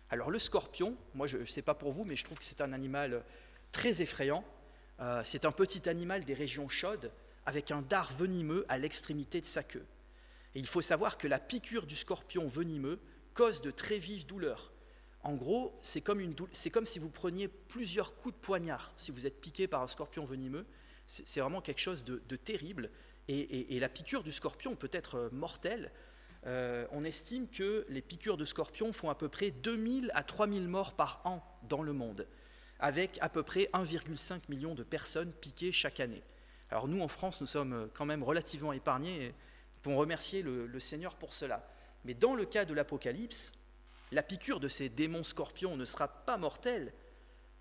Alors le scorpion, moi je ne sais pas pour vous, mais je trouve que c'est un animal très effrayant. C'est un petit animal des régions chaudes, avec un dard venimeux à l'extrémité de sa queue. Et il faut savoir que la piqûre du scorpion venimeux cause de très vives douleurs. En gros, c'est comme si vous preniez plusieurs coups de poignard. Si vous êtes piqué par un scorpion venimeux, c'est vraiment quelque chose de terrible. Et la piqûre du scorpion peut être mortelle. On estime que les piqûres de scorpions font à peu près 2000 à 3000 morts par an dans le monde, avec à peu près 1,5 million de personnes piquées chaque année. Alors nous, en France, nous sommes quand même relativement épargnés, et nous pouvons remercier le Seigneur pour cela. Mais dans le cas de l'Apocalypse, la piqûre de ces démons scorpions ne sera pas mortelle,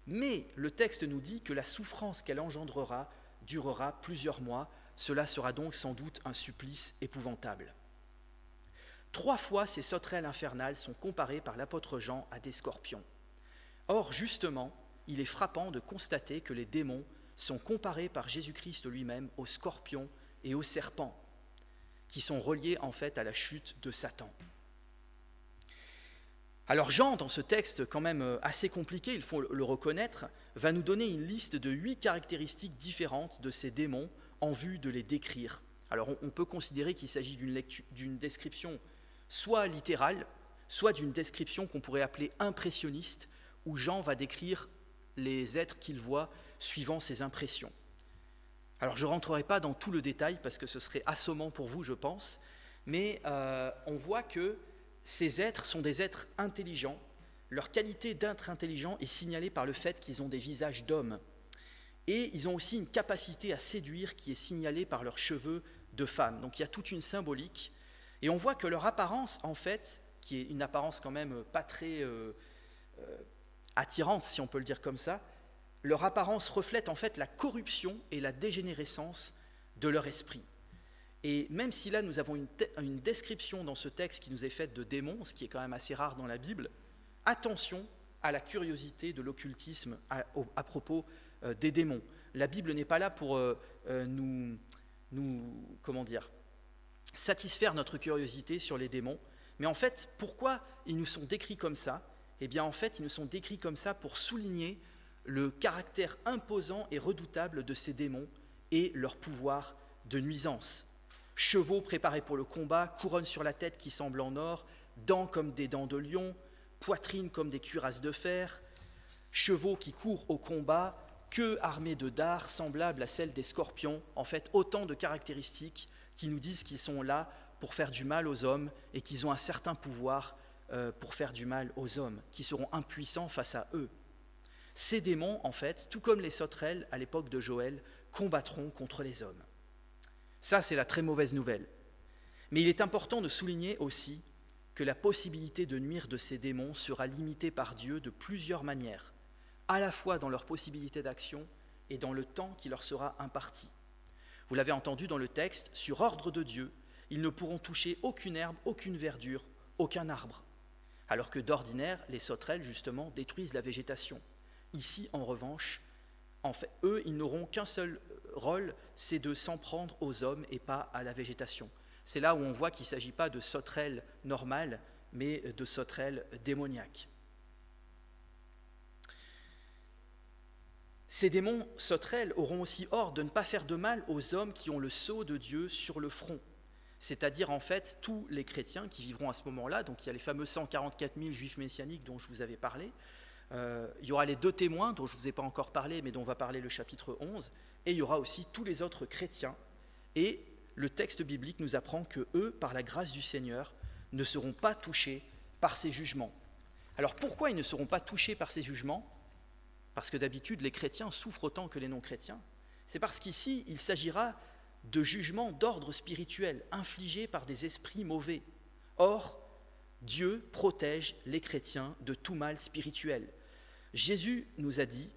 mais le texte nous dit que la souffrance qu'elle engendrera durera plusieurs mois. Cela sera donc sans doute un supplice épouvantable. 3 fois, ces sauterelles infernales sont comparées par l'apôtre Jean à des scorpions. Or, justement, il est frappant de constater que les démons sont comparés par Jésus-Christ lui-même aux scorpions et aux serpents, qui sont reliés en fait à la chute de Satan. Alors Jean, dans ce texte quand même assez compliqué, il faut le reconnaître, va nous donner une liste de 8 caractéristiques différentes de ces démons en vue de les décrire. Alors on peut considérer qu'il s'agit d'une description soit littérale, soit d'une description qu'on pourrait appeler impressionniste, où Jean va décrire les êtres qu'il voit suivant ses impressions. Alors je ne rentrerai pas dans tout le détail parce que ce serait assommant pour vous, je pense, mais on voit que ces êtres sont des êtres intelligents. Leur qualité d'être intelligent est signalée par le fait qu'ils ont des visages d'hommes. Et ils ont aussi une capacité à séduire qui est signalée par leurs cheveux de femmes. Donc il y a toute une symbolique. Et on voit que leur apparence, en fait, qui est une apparence quand même pas très attirante, si on peut le dire comme ça, leur apparence reflète en fait la corruption et la dégénérescence de leur esprit. Et même si là nous avons une description dans ce texte qui nous est faite de démons, ce qui est quand même assez rare dans la Bible, attention à la curiosité de l'occultisme à propos des démons. La Bible n'est pas là pour nous satisfaire notre curiosité sur les démons, mais en fait, pourquoi ils nous sont décrits comme ça ? Eh bien en fait, ils nous sont décrits comme ça pour souligner le caractère imposant et redoutable de ces démons et leur pouvoir de nuisance. Chevaux préparés pour le combat, couronne sur la tête qui semble en or, dents comme des dents de lion, poitrine comme des cuirasses de fer, chevaux qui courent au combat, queue armée de dards semblable à celle des scorpions, en fait autant de caractéristiques qui nous disent qu'ils sont là pour faire du mal aux hommes et qu'ils ont un certain pouvoir pour faire du mal aux hommes, qui seront impuissants face à eux. Ces démons, en fait, tout comme les sauterelles à l'époque de Joël, combattront contre les hommes. Ça, c'est la très mauvaise nouvelle. Mais il est important de souligner aussi que la possibilité de nuire de ces démons sera limitée par Dieu de plusieurs manières, à la fois dans leur possibilité d'action et dans le temps qui leur sera imparti. Vous l'avez entendu dans le texte, sur ordre de Dieu, ils ne pourront toucher aucune herbe, aucune verdure, aucun arbre, alors que d'ordinaire, les sauterelles, justement, détruisent la végétation. Ici, en revanche, en fait, eux, ils n'auront qu'un seul rôle, c'est de s'en prendre aux hommes et pas à la végétation. C'est là où on voit qu'il ne s'agit pas de sauterelles normales, mais de sauterelles démoniaques. Ces démons sauterelles auront aussi ordre de ne pas faire de mal aux hommes qui ont le sceau de Dieu sur le front, c'est-à-dire en fait tous les chrétiens qui vivront à ce moment-là. Donc il y a les fameux 144 000 juifs messianiques dont je vous avais parlé. Il y aura les 2 témoins dont je ne vous ai pas encore parlé, mais dont va parler le chapitre 11, et il y aura aussi tous les autres chrétiens. Et le texte biblique nous apprend que eux, par la grâce du Seigneur, ne seront pas touchés par ces jugements. Alors pourquoi ils ne seront pas touchés par ces jugements ? Parce que d'habitude, les chrétiens souffrent autant que les non-chrétiens. C'est parce qu'ici, il s'agira de jugements d'ordre spirituel infligés par des esprits mauvais. Or, Dieu protège les chrétiens de tout mal spirituel. Jésus nous a dit,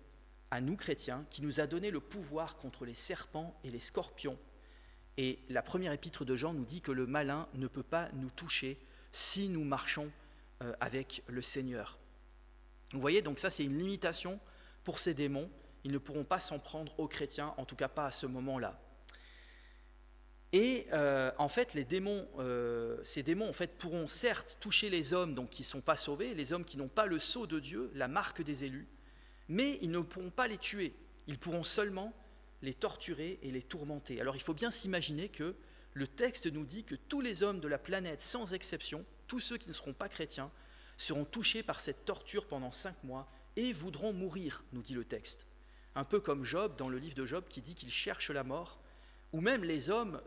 à nous chrétiens, qu'il nous a donné le pouvoir contre les serpents et les scorpions. Et la première épître de Jean nous dit que le malin ne peut pas nous toucher si nous marchons avec le Seigneur. Vous voyez, donc ça c'est une limitation pour ces démons. Ils ne pourront pas s'en prendre aux chrétiens, en tout cas pas à ce moment-là. Et en fait, ces démons en fait, pourront certes toucher les hommes donc, qui ne sont pas sauvés, les hommes qui n'ont pas le sceau de Dieu, la marque des élus, mais ils ne pourront pas les tuer. Ils pourront seulement les torturer et les tourmenter. Alors il faut bien s'imaginer que le texte nous dit que tous les hommes de la planète, sans exception, tous ceux qui ne seront pas chrétiens, seront touchés par cette torture pendant 5 mois et voudront mourir, nous dit le texte. Un peu comme Job, dans le livre de Job, qui dit qu'il cherche la mort, ou même les hommes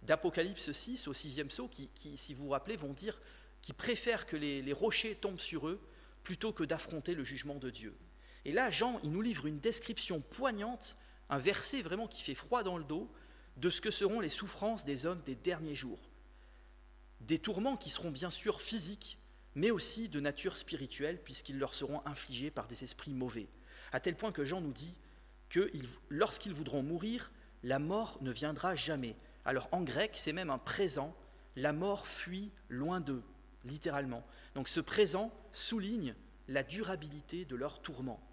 d'Apocalypse 6, au 6e psaume, qui, si vous vous rappelez, vont dire qu'ils préfèrent que les rochers tombent sur eux plutôt que d'affronter le jugement de Dieu. Et là, Jean, il nous livre une description poignante, un verset vraiment qui fait froid dans le dos, de ce que seront les souffrances des hommes des derniers jours. Des tourments qui seront bien sûr physiques, mais aussi de nature spirituelle, puisqu'ils leur seront infligés par des esprits mauvais. À tel point que Jean nous dit que lorsqu'ils voudront mourir, la mort ne viendra jamais. Alors en grec, c'est même un présent, la mort fuit loin d'eux, littéralement. Donc ce présent souligne la durabilité de leur tourment.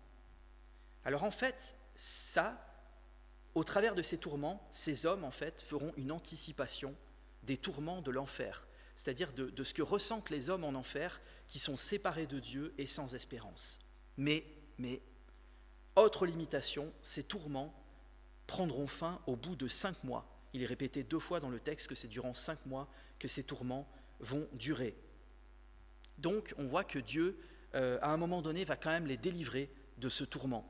Alors en fait, ça, au travers de ces tourments, ces hommes en fait feront une anticipation des tourments de l'enfer, c'est-à-dire de ce que ressentent les hommes en enfer qui sont séparés de Dieu et sans espérance. Mais, autre limitation, ces tourments prendront fin au bout de 5 mois. Il est répété 2 fois dans le texte que c'est durant 5 mois que ces tourments vont durer. Donc on voit que Dieu, à un moment donné, va quand même les délivrer de ce tourment.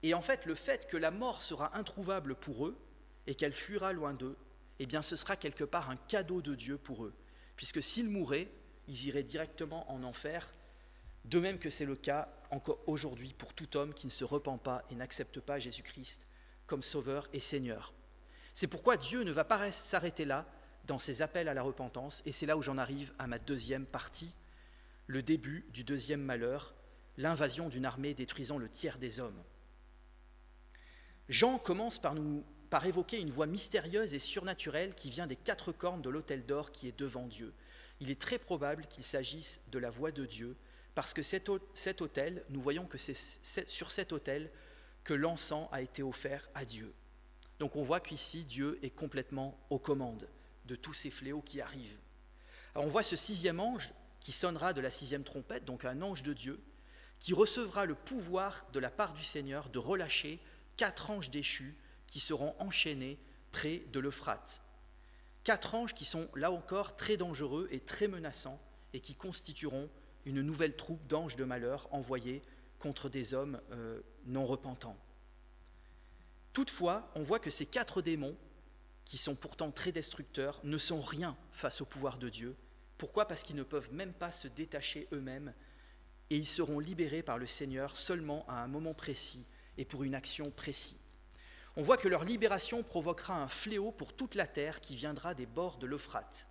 Et en fait, le fait que la mort sera introuvable pour eux et qu'elle fuira loin d'eux, eh bien ce sera quelque part un cadeau de Dieu pour eux. Puisque s'ils mouraient, ils iraient directement en enfer, de même que c'est le cas encore aujourd'hui pour tout homme qui ne se repent pas et n'accepte pas Jésus-Christ comme Sauveur et Seigneur. C'est pourquoi Dieu ne va pas s'arrêter là dans ses appels à la repentance, et c'est là où j'en arrive à ma deuxième partie, le début du deuxième malheur, l'invasion d'une armée détruisant le tiers des hommes. Jean commence par évoquer une voix mystérieuse et surnaturelle qui vient des 4 cornes de l'autel d'or qui est devant Dieu. Il est très probable qu'il s'agisse de la voix de Dieu, parce que cet autel, nous voyons que c'est sur cet autel que l'encens a été offert à Dieu. Donc on voit qu'ici, Dieu est complètement aux commandes de tous ces fléaux qui arrivent. Alors on voit ce 6e ange qui sonnera de la 6e trompette, donc un ange de Dieu, qui recevra le pouvoir de la part du Seigneur de relâcher 4 anges déchus qui seront enchaînés près de l'Euphrate. 4 anges qui sont là encore très dangereux et très menaçants et qui constitueront une nouvelle troupe d'anges de malheur envoyés contre des hommes non repentants. Toutefois, on voit que ces 4 démons, qui sont pourtant très destructeurs, ne sont rien face au pouvoir de Dieu. Pourquoi ? Parce qu'ils ne peuvent même pas se détacher eux-mêmes et ils seront libérés par le Seigneur seulement à un moment précis et pour une action précise. On voit que leur libération provoquera un fléau pour toute la terre qui viendra des bords de l'Euphrate.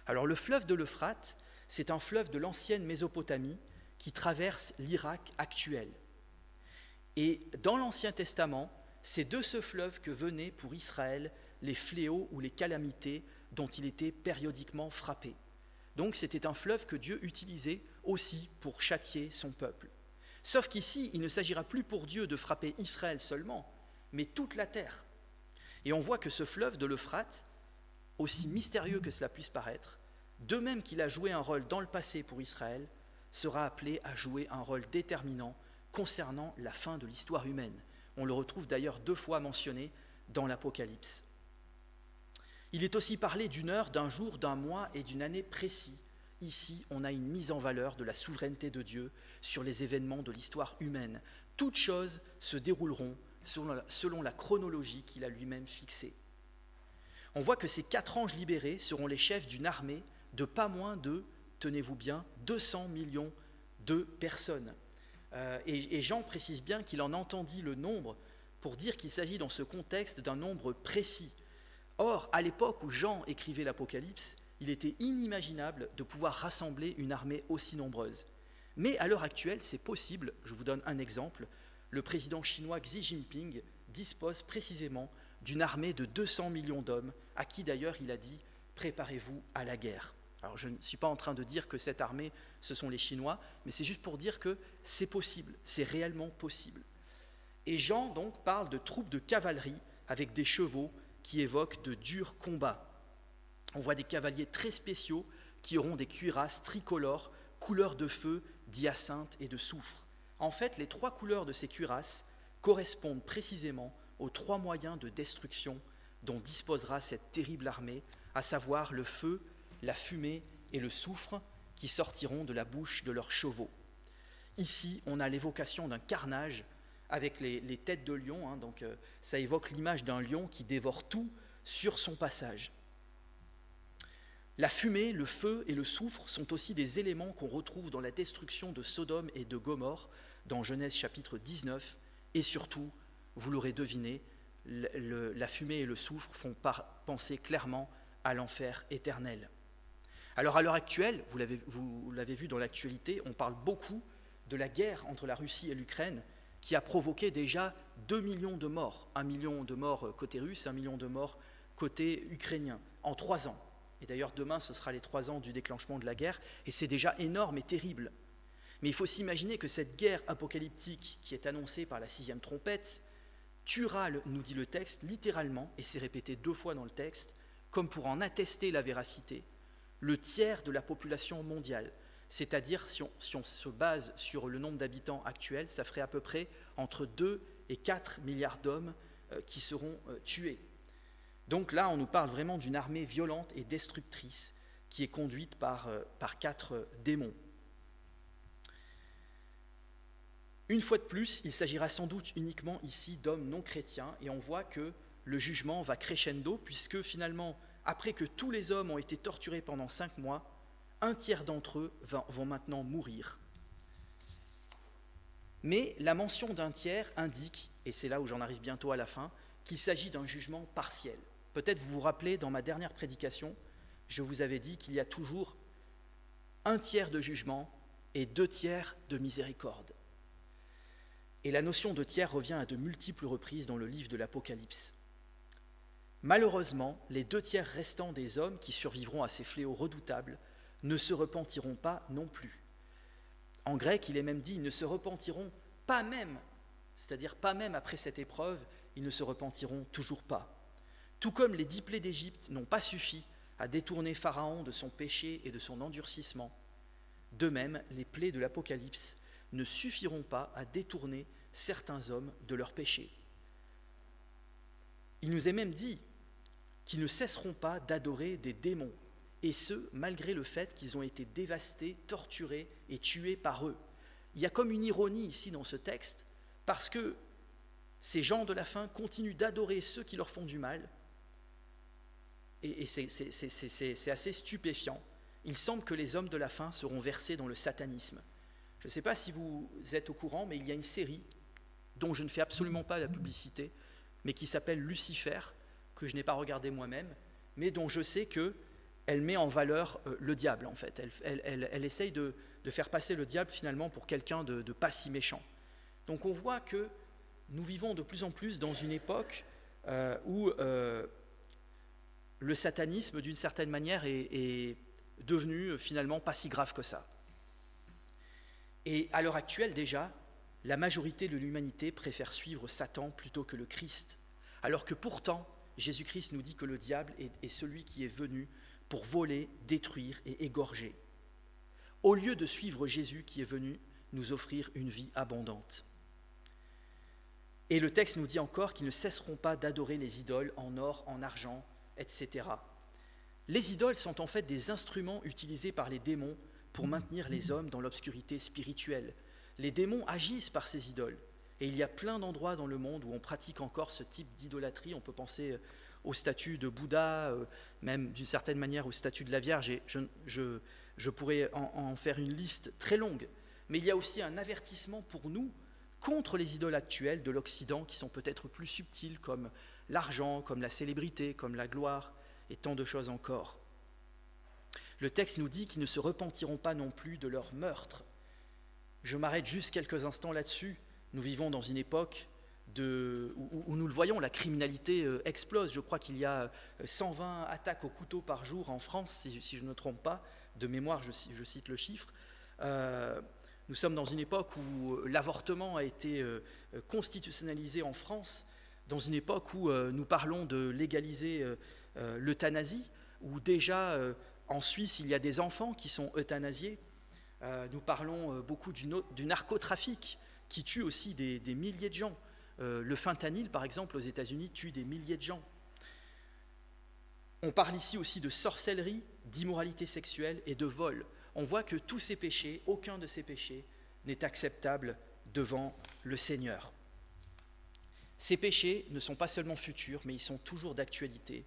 Alors le fleuve de l'Euphrate, c'est un fleuve de l'ancienne Mésopotamie qui traverse l'Irak actuel. Et dans l'Ancien Testament, c'est de ce fleuve que venaient pour Israël les fléaux ou les calamités dont il était périodiquement frappé. Donc c'était un fleuve que Dieu utilisait aussi pour châtier son peuple. Sauf qu'ici, il ne s'agira plus pour Dieu de frapper Israël seulement, mais toute la terre. Et on voit que ce fleuve de l'Euphrate, aussi mystérieux que cela puisse paraître, de même qu'il a joué un rôle dans le passé pour Israël, sera appelé à jouer un rôle déterminant concernant la fin de l'histoire humaine. On le retrouve d'ailleurs 2 fois mentionné dans l'Apocalypse. Il est aussi parlé d'une heure, d'un jour, d'un mois et d'une année précis. Ici, on a une mise en valeur de la souveraineté de Dieu sur les événements de l'histoire humaine. Toutes choses se dérouleront selon la chronologie qu'il a lui-même fixée. On voit que ces 4 anges libérés seront les chefs d'une armée de pas moins de, tenez-vous bien, 200 millions de personnes. Et Jean précise bien qu'il en entendit le nombre pour dire qu'il s'agit dans ce contexte d'un nombre précis. Or, à l'époque où Jean écrivait l'Apocalypse, il était inimaginable de pouvoir rassembler une armée aussi nombreuse. Mais à l'heure actuelle, c'est possible. Je vous donne un exemple. Le président chinois Xi Jinping dispose précisément d'une armée de 200 millions d'hommes, à qui d'ailleurs il a dit « préparez-vous à la guerre ». Alors je ne suis pas en train de dire que cette armée, ce sont les Chinois, mais c'est juste pour dire que c'est possible, c'est réellement possible. Et Jean donc parle de troupes de cavalerie avec des chevaux qui évoquent de durs combats. On voit des cavaliers très spéciaux qui auront des cuirasses tricolores, couleur de feu, d'hyacinthe et de soufre. En fait, les 3 couleurs de ces cuirasses correspondent précisément aux 3 moyens de destruction dont disposera cette terrible armée, à savoir le feu, la fumée et le soufre qui sortiront de la bouche de leurs chevaux. Ici, on a l'évocation d'un carnage avec les têtes de lion, donc ça évoque l'image d'un lion qui dévore tout sur son passage. La fumée, le feu et le soufre sont aussi des éléments qu'on retrouve dans la destruction de Sodome et de Gomorrhe dans Genèse chapitre 19, et surtout, vous l'aurez deviné, la fumée et le soufre font penser clairement à l'enfer éternel. Alors à l'heure actuelle, vous l'avez vu dans l'actualité, on parle beaucoup de la guerre entre la Russie et l'Ukraine qui a provoqué déjà 2 millions de morts, 1 million de morts côté russe, 1 million de morts côté ukrainien, en 3 ans. Et d'ailleurs demain ce sera les 3 ans du déclenchement de la guerre, et c'est déjà énorme et terrible. Mais il faut s'imaginer que cette guerre apocalyptique qui est annoncée par la 6e trompette tuera, nous dit le texte, littéralement, et c'est répété 2 fois dans le texte, comme pour en attester la véracité, le tiers de la population mondiale. C'est-à-dire, si on se base sur le nombre d'habitants actuels, ça ferait à peu près entre 2 et 4 milliards d'hommes qui seront tués. Donc là, on nous parle vraiment d'une armée violente et destructrice qui est conduite par 4 démons. Une fois de plus, il s'agira sans doute uniquement ici d'hommes non chrétiens, et on voit que le jugement va crescendo, puisque finalement, après que tous les hommes ont été torturés pendant 5 mois, un tiers d'entre eux vont maintenant mourir. Mais la mention d'un tiers indique, et c'est là où j'en arrive bientôt à la fin, qu'il s'agit d'un jugement partiel. Peut-être vous vous rappelez, dans ma dernière prédication, je vous avais dit qu'il y a toujours un tiers de jugement et 2 tiers de miséricorde. Et la notion de tiers revient à de multiples reprises dans le livre de l'Apocalypse. Malheureusement, les 2 tiers restants des hommes qui survivront à ces fléaux redoutables ne se repentiront pas non plus. En grec, il est même dit, ils ne se repentiront pas même, c'est-à-dire pas même après cette épreuve, ils ne se repentiront toujours pas. Tout comme les 10 plaies d'Égypte n'ont pas suffi à détourner Pharaon de son péché et de son endurcissement, de même, les plaies de l'Apocalypse ne suffiront pas à détourner certains hommes de leur péché. Il nous est même dit qu'ils ne cesseront pas d'adorer des démons, et ce, malgré le fait qu'ils ont été dévastés, torturés et tués par eux. Il y a comme une ironie ici dans ce texte, parce que ces gens de la fin continuent d'adorer ceux qui leur font du mal, et c'est assez stupéfiant. Il semble que les hommes de la fin seront versés dans le satanisme. Je ne sais pas si vous êtes au courant, mais il y a une série dont je ne fais absolument pas la publicité, mais qui s'appelle Lucifer, que je n'ai pas regardé moi-même, mais dont je sais qu'elle met en valeur le diable, en fait. Elle essaye de faire passer le diable, finalement, pour quelqu'un de pas si méchant. Donc on voit que nous vivons de plus en plus dans une époque où le satanisme, d'une certaine manière, est devenu finalement pas si grave que ça. Et à l'heure actuelle déjà, la majorité de l'humanité préfère suivre Satan plutôt que le Christ, alors que pourtant, Jésus-Christ nous dit que le diable est celui qui est venu pour voler, détruire et égorger, au lieu de suivre Jésus qui est venu nous offrir une vie abondante. Et le texte nous dit encore qu'ils ne cesseront pas d'adorer les idoles en or, en argent, etc. Les idoles sont en fait des instruments utilisés par les démons pour maintenir les hommes dans l'obscurité spirituelle. Les démons agissent par ces idoles. Et il y a plein d'endroits dans le monde où on pratique encore ce type d'idolâtrie. On peut penser aux statues de Bouddha, même d'une certaine manière aux statues de la Vierge. Et je pourrais en faire une liste très longue. Mais il y a aussi un avertissement pour nous contre les idoles actuelles de l'Occident qui sont peut-être plus subtiles, comme l'argent, comme la célébrité, comme la gloire et tant de choses encore. Le texte nous dit qu'ils ne se repentiront pas non plus de leur meurtre. Je m'arrête juste quelques instants là-dessus. Nous vivons dans une époque où nous le voyons, la criminalité explose. Je crois qu'il y a 120 attaques au couteau par jour en France, si je ne me trompe pas. De mémoire, je cite le chiffre. Nous sommes dans une époque où l'avortement a été constitutionnalisé en France, dans une époque où nous parlons de légaliser l'euthanasie, où déjà en Suisse, il y a des enfants qui sont euthanasiés. Nous parlons beaucoup du narcotrafic qui tue aussi des milliers de gens. Le fentanyl, par exemple, aux États-Unis, tue des milliers de gens. On parle ici aussi de sorcellerie, d'immoralité sexuelle et de vol. On voit que tous ces péchés, aucun de ces péchés n'est acceptable devant le Seigneur. Ces péchés ne sont pas seulement futurs, mais ils sont toujours d'actualité.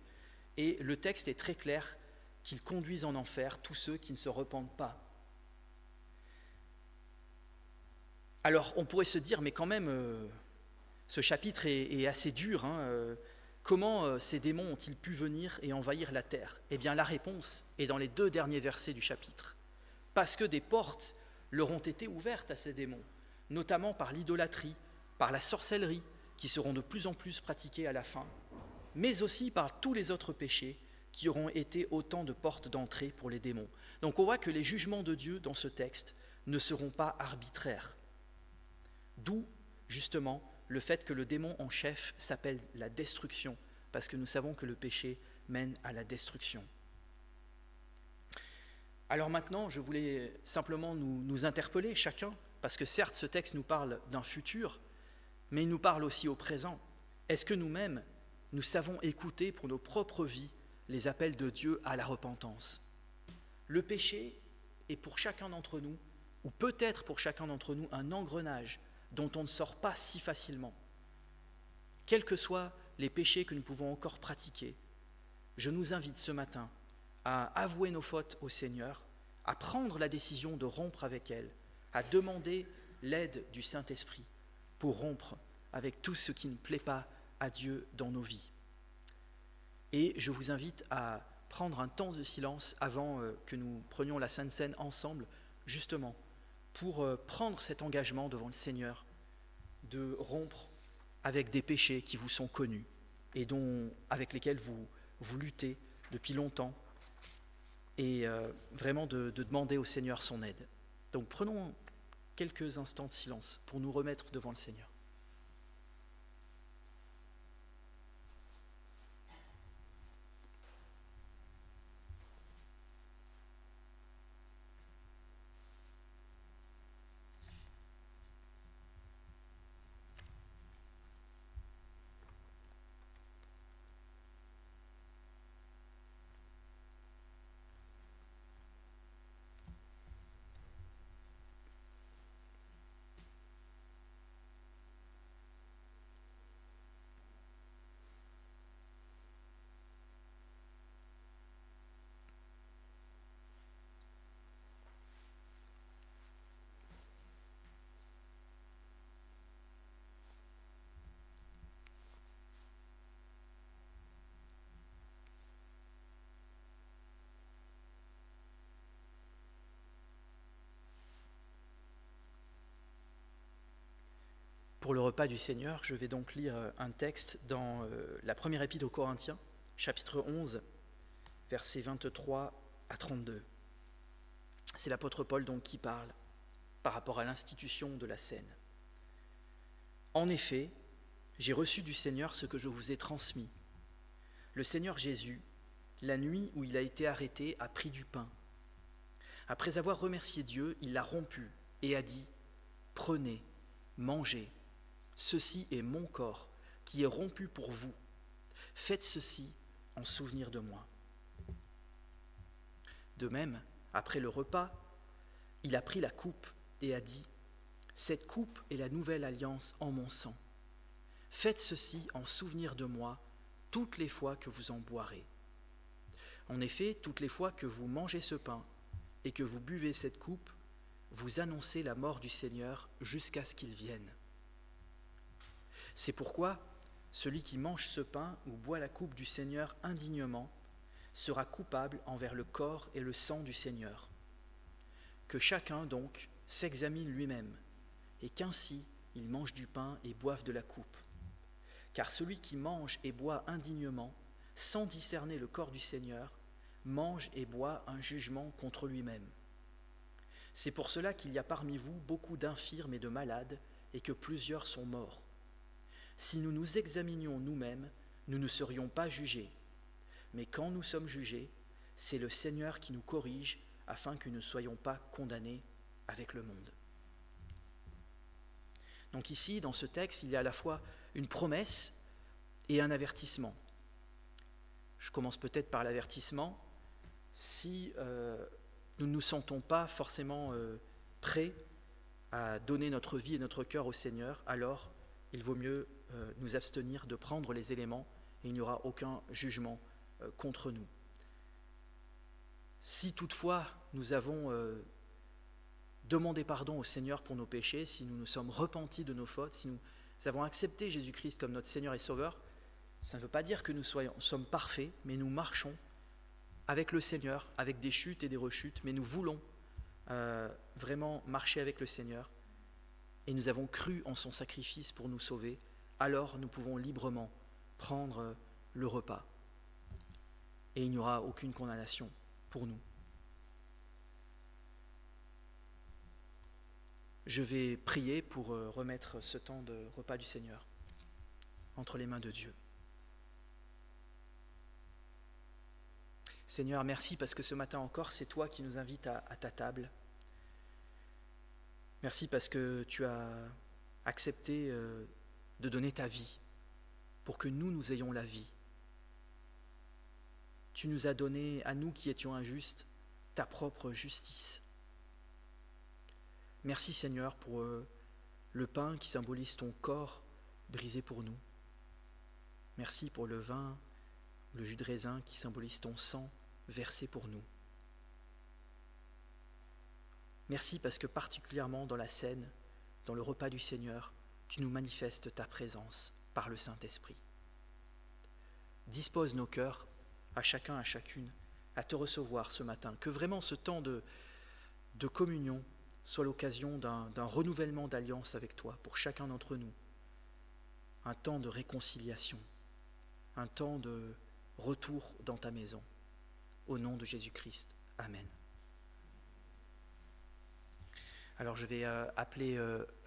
Et le texte est très clair qu'ils conduisent en enfer tous ceux qui ne se repentent pas. Alors on pourrait se dire, mais quand même, ce chapitre est assez dur. Comment ces démons ont-ils pu venir et envahir la terre ? Eh bien la réponse est dans les 2 derniers versets du chapitre. Parce que des portes leur ont été ouvertes à ces démons, notamment par l'idolâtrie, par la sorcellerie, qui seront de plus en plus pratiquées à la fin, mais aussi par tous les autres péchés qui auront été autant de portes d'entrée pour les démons. Donc on voit que les jugements de Dieu dans ce texte ne seront pas arbitraires. D'où, justement, le fait que le démon en chef s'appelle la destruction, parce que nous savons que le péché mène à la destruction. Alors maintenant, je voulais simplement nous interpeller chacun, parce que certes, ce texte nous parle d'un futur, mais il nous parle aussi au présent. Est-ce que nous-mêmes, nous savons écouter pour nos propres vies les appels de Dieu à la repentance ? Le péché est pour chacun d'entre nous, ou peut-être pour chacun d'entre nous, un engrenage dont on ne sort pas si facilement. Quels que soient les péchés que nous pouvons encore pratiquer, je nous invite ce matin à avouer nos fautes au Seigneur, à prendre la décision de rompre avec elles, à demander l'aide du Saint-Esprit pour rompre avec tout ce qui ne plaît pas à Dieu dans nos vies. Et je vous invite à prendre un temps de silence avant que nous prenions la Sainte Seine ensemble, justement, pour prendre cet engagement devant le Seigneur de rompre avec des péchés qui vous sont connus et avec lesquels vous luttez depuis longtemps, et vraiment de demander au Seigneur son aide. Donc prenons quelques instants de silence pour nous remettre devant le Seigneur. Pour le repas du Seigneur, je vais donc lire un texte dans la première épître aux Corinthiens, chapitre 11, versets 23 à 32. C'est l'apôtre Paul donc qui parle par rapport à l'institution de la scène. En effet, j'ai reçu du Seigneur ce que je vous ai transmis. Le Seigneur Jésus, la nuit où il a été arrêté, a pris du pain. Après avoir remercié Dieu, il l'a rompu et a dit : « Prenez, mangez. Ceci est mon corps qui est rompu pour vous. Faites ceci en souvenir de moi. » De même, après le repas, il a pris la coupe et a dit : « Cette coupe est la nouvelle alliance en mon sang. Faites ceci en souvenir de moi toutes les fois que vous en boirez. En effet, toutes les fois que vous mangez ce pain et que vous buvez cette coupe, vous annoncez la mort du Seigneur jusqu'à ce qu'il vienne. C'est pourquoi celui qui mange ce pain ou boit la coupe du Seigneur indignement sera coupable envers le corps et le sang du Seigneur. Que chacun donc s'examine lui-même, et qu'ainsi il mange du pain et boive de la coupe. Car celui qui mange et boit indignement, sans discerner le corps du Seigneur, mange et boit un jugement contre lui-même. C'est pour cela qu'il y a parmi vous beaucoup d'infirmes et de malades, et que plusieurs sont morts. Si nous nous examinions nous-mêmes, nous ne serions pas jugés. Mais quand nous sommes jugés, c'est le Seigneur qui nous corrige, afin que nous ne soyons pas condamnés avec le monde. » Donc ici, dans ce texte, il y a à la fois une promesse et un avertissement. Je commence peut-être par l'avertissement. Si nous ne nous sentons pas forcément prêts à donner notre vie et notre cœur au Seigneur, alors il vaut mieux nous abstenir de prendre les éléments et il n'y aura aucun jugement contre nous. Si toutefois nous avons demandé pardon au Seigneur pour nos péchés, si nous nous sommes repentis de nos fautes, si nous avons accepté Jésus-Christ comme notre Seigneur et Sauveur, ça ne veut pas dire que nous sommes parfaits, mais nous marchons avec le Seigneur, avec des chutes et des rechutes, mais nous voulons vraiment marcher avec le Seigneur et nous avons cru en son sacrifice pour nous sauver, alors nous pouvons librement prendre le repas et il n'y aura aucune condamnation pour nous. Je vais prier pour remettre ce temps de repas du Seigneur entre les mains de Dieu. Seigneur, merci parce que ce matin encore, c'est toi qui nous invites à ta table. Merci parce que tu as accepté de donner ta vie pour que nous ayons la vie. Tu nous as donné, à nous qui étions injustes, ta propre justice. Merci Seigneur pour le pain qui symbolise ton corps brisé pour nous. Merci pour le vin, le jus de raisin qui symbolise ton sang versé pour nous. Merci parce que particulièrement dans la scène, dans le repas du Seigneur, tu nous manifestes ta présence par le Saint-Esprit. Dispose nos cœurs, à chacun, à chacune, à te recevoir ce matin. Que vraiment ce temps de communion soit l'occasion d'un renouvellement d'alliance avec toi pour chacun d'entre nous. Un temps de réconciliation, un temps de retour dans ta maison. Au nom de Jésus-Christ. Amen. Alors je vais appeler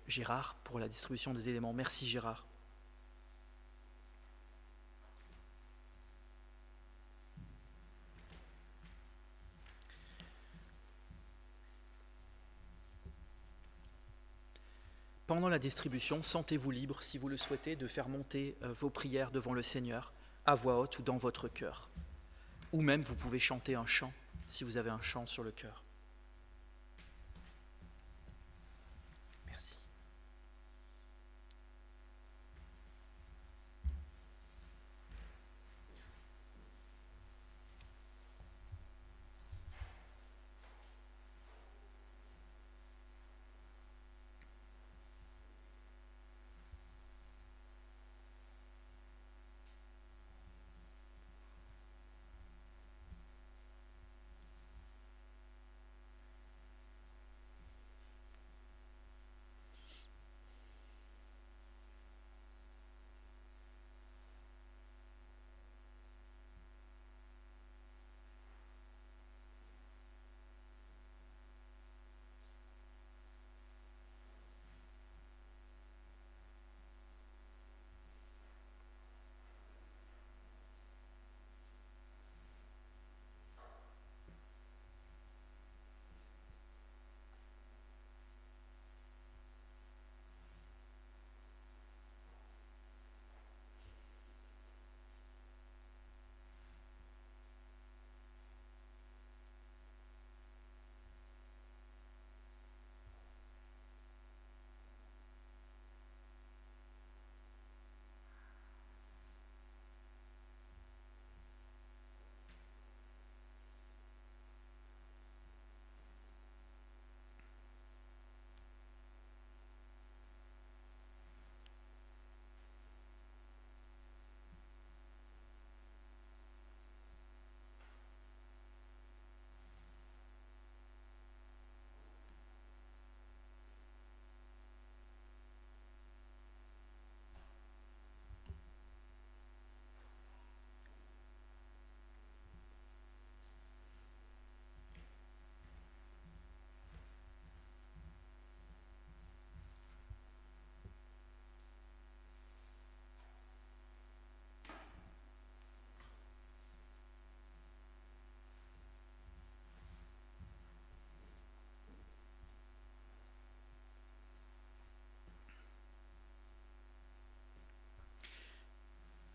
Gérard pour la distribution des éléments. Merci Gérard. Pendant la distribution, sentez-vous libre, si vous le souhaitez, de faire monter vos prières devant le Seigneur, à voix haute ou dans votre cœur. Ou même vous pouvez chanter un chant, si vous avez un chant sur le cœur. Merci.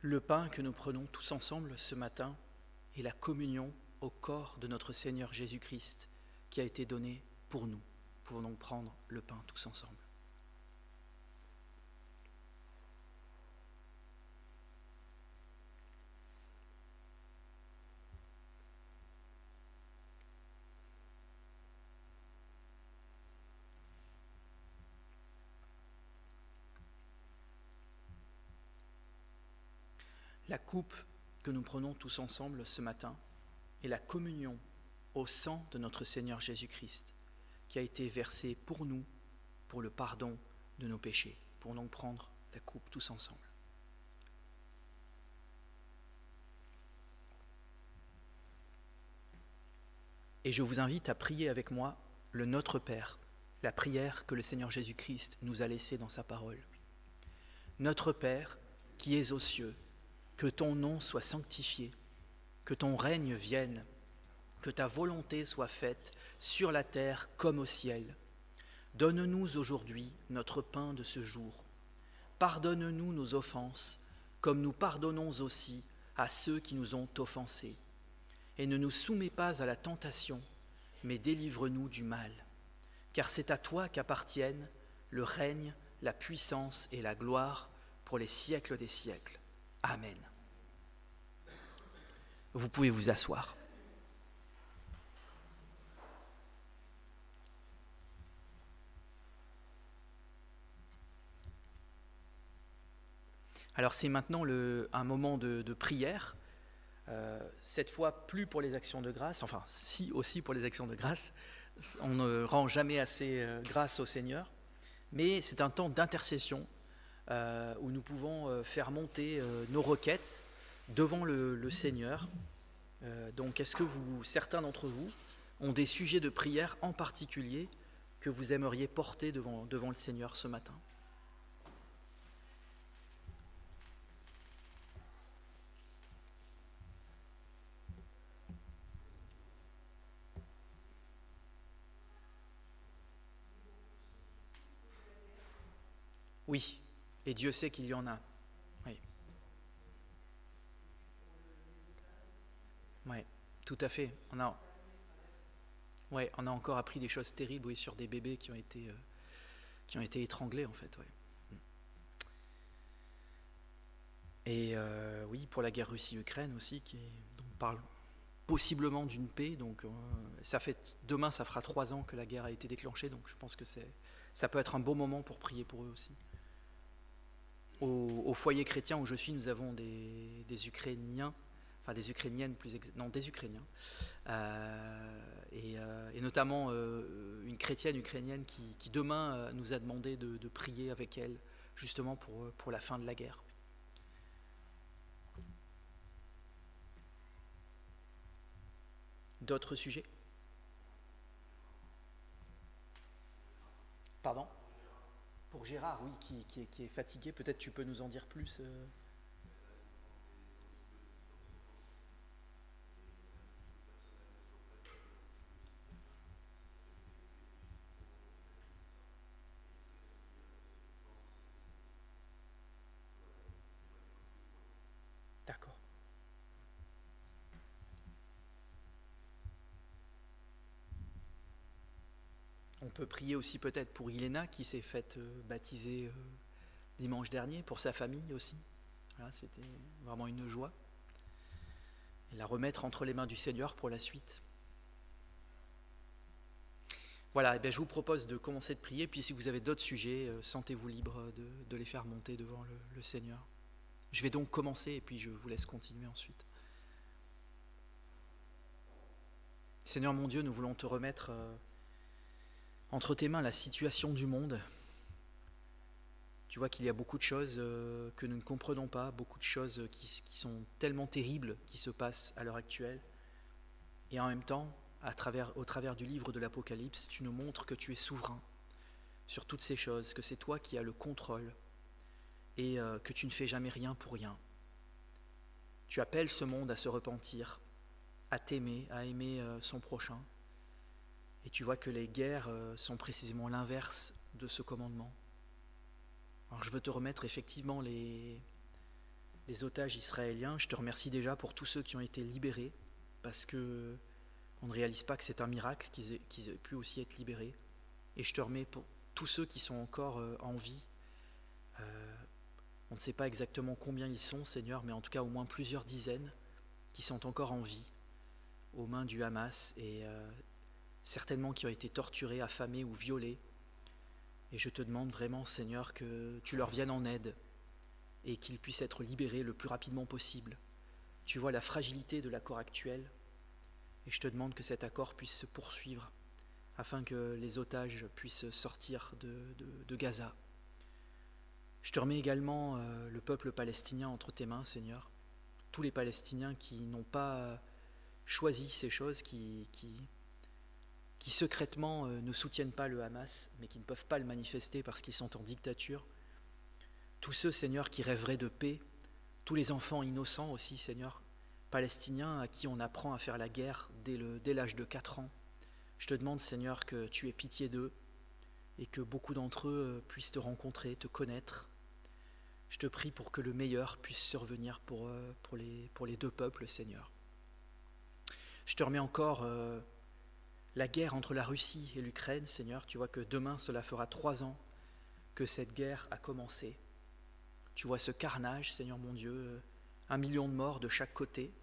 Le pain que nous prenons tous ensemble ce matin est la communion au corps de notre Seigneur Jésus-Christ qui a été donné pour nous. Nous pouvons donc prendre le pain tous ensemble. La coupe que nous prenons tous ensemble ce matin est la communion au sang de notre Seigneur Jésus-Christ qui a été versé pour nous, pour le pardon de nos péchés. Pour donc prendre la coupe tous ensemble. Et je vous invite à prier avec moi le Notre Père, la prière que le Seigneur Jésus-Christ nous a laissée dans sa parole. Notre Père, qui es aux cieux, que ton nom soit sanctifié, que ton règne vienne, que ta volonté soit faite sur la terre comme au ciel. Donne-nous aujourd'hui notre pain de ce jour. Pardonne-nous nos offenses, comme nous pardonnons aussi à ceux qui nous ont offensés. Et ne nous soumets pas à la tentation, mais délivre-nous du mal. Car c'est à toi qu'appartiennent le règne, la puissance et la gloire pour les siècles des siècles. Amen. Vous pouvez vous asseoir. Alors c'est maintenant un moment de prière, cette fois plus pour les actions de grâce, enfin si aussi pour les actions de grâce, on ne rend jamais assez grâce au Seigneur, mais c'est un temps d'intercession où nous pouvons faire monter nos requêtes devant le Seigneur. Donc est-ce que certains d'entre vous ont des sujets de prière en particulier que vous aimeriez porter devant le Seigneur ce matin ? Oui, et Dieu sait qu'il y en a. Oui. Oui, tout à fait. On a encore appris des choses terribles, oui, sur des bébés qui ont été étranglés, en fait. Ouais. Et oui, pour la guerre Russie-Ukraine aussi, dont on parle possiblement d'une paix. Donc, demain, ça fera 3 ans que la guerre a été déclenchée, donc je pense que ça peut être un bon moment pour prier pour eux aussi. Au foyer chrétien où je suis, nous avons des Ukrainiens, enfin des Ukrainiennes des Ukrainiens, et notamment une chrétienne ukrainienne qui demain nous a demandé de prier avec elle, justement pour la fin de la guerre. D'autres sujets ? Pardon ? Pour Gérard, oui, qui est fatigué, peut-être tu peux nous en dire plus. D'accord. On peut prier aussi peut-être pour Iléna qui s'est faite baptiser dimanche dernier, pour sa famille aussi. Voilà, c'était vraiment une joie. Et la remettre entre les mains du Seigneur pour la suite. Voilà, et bien je vous propose de commencer de prier, puis si vous avez d'autres sujets, sentez-vous libre de les faire monter devant le Seigneur. Je vais donc commencer et puis je vous laisse continuer ensuite. Seigneur mon Dieu, nous voulons te remettre entre tes mains la situation du monde. Tu vois qu'il y a beaucoup de choses que nous ne comprenons pas, beaucoup de choses qui sont tellement terribles qui se passent à l'heure actuelle. Et en même temps, au travers du livre de l'Apocalypse, tu nous montres que tu es souverain sur toutes ces choses, que c'est toi qui as le contrôle et que tu ne fais jamais rien pour rien. Tu appelles ce monde à se repentir, à t'aimer, à aimer son prochain. Et tu vois que les guerres sont précisément l'inverse de ce commandement. Alors je veux te remettre effectivement les les otages israéliens. Je te remercie déjà pour tous ceux qui ont été libérés, parce que on ne réalise pas que c'est un miracle qu'ils aient pu aussi être libérés. Et je te remets pour tous ceux qui sont encore en vie. On ne sait pas exactement combien ils sont, Seigneur, mais en tout cas au moins plusieurs dizaines qui sont encore en vie aux mains du Hamas et certainement qui ont été torturés, affamés ou violés. Et je te demande vraiment, Seigneur, que tu leur viennes en aide et qu'ils puissent être libérés le plus rapidement possible. Tu vois la fragilité de l'accord actuel et je te demande que cet accord puisse se poursuivre afin que les otages puissent sortir de Gaza. Je te remets également le peuple palestinien entre tes mains, Seigneur. Tous les Palestiniens qui n'ont pas choisi ces choses, qui secrètement ne soutiennent pas le Hamas, mais qui ne peuvent pas le manifester parce qu'ils sont en dictature. Tous ceux, Seigneur, qui rêveraient de paix, tous les enfants innocents aussi, Seigneur, palestiniens à qui on apprend à faire la guerre dès l'âge de 4 ans. Je te demande, Seigneur, que tu aies pitié d'eux et que beaucoup d'entre eux puissent te rencontrer, te connaître. Je te prie pour que le meilleur puisse survenir pour les deux peuples, Seigneur. Je te remets encore la guerre entre la Russie et l'Ukraine, Seigneur. Tu vois que demain, cela fera 3 ans que cette guerre a commencé. Tu vois ce carnage, Seigneur mon Dieu, 1 million de morts de chaque côté.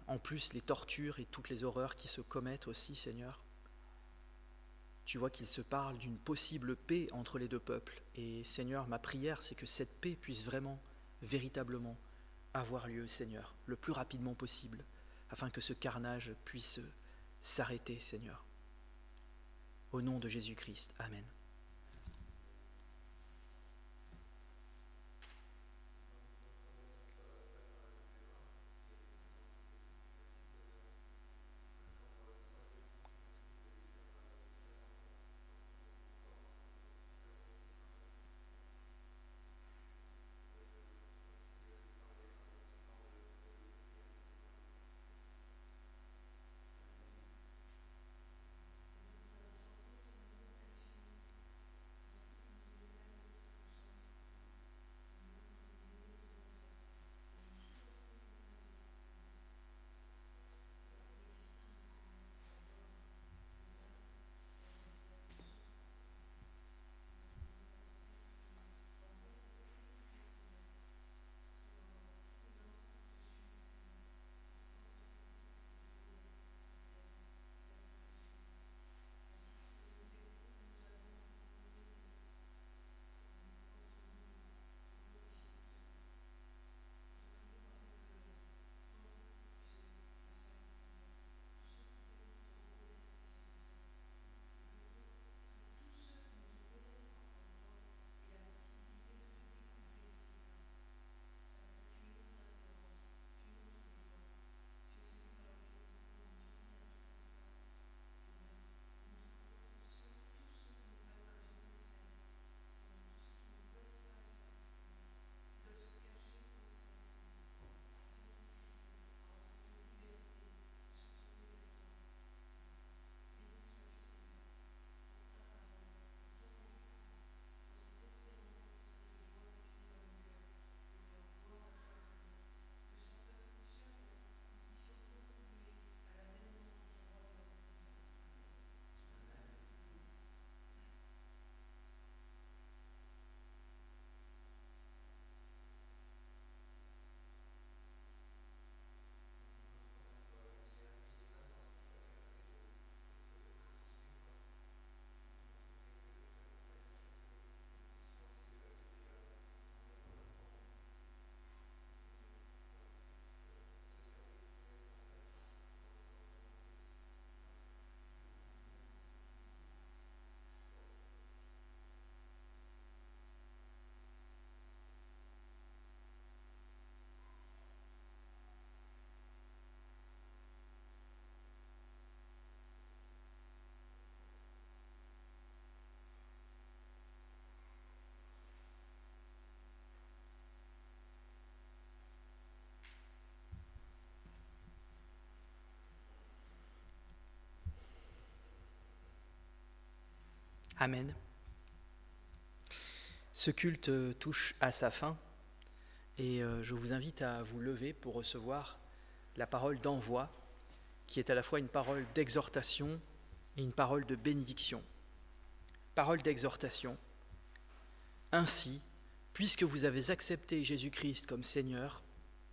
En plus, les tortures et toutes les horreurs qui se commettent aussi, Seigneur. Tu vois qu'il se parle d'une possible paix entre les deux peuples. Et Seigneur, ma prière, c'est que cette paix puisse vraiment, véritablement avoir lieu, Seigneur, le plus rapidement possible, afin que ce carnage puisse s'arrêter, Seigneur. Au nom de Jésus-Christ. Amen. Amen. Ce culte touche à sa fin Et je vous invite à vous lever pour recevoir la parole d'envoi, qui est à la fois une parole d'exhortation et une parole de bénédiction. Parole d'exhortation. Ainsi, puisque vous avez accepté Jésus-Christ comme Seigneur,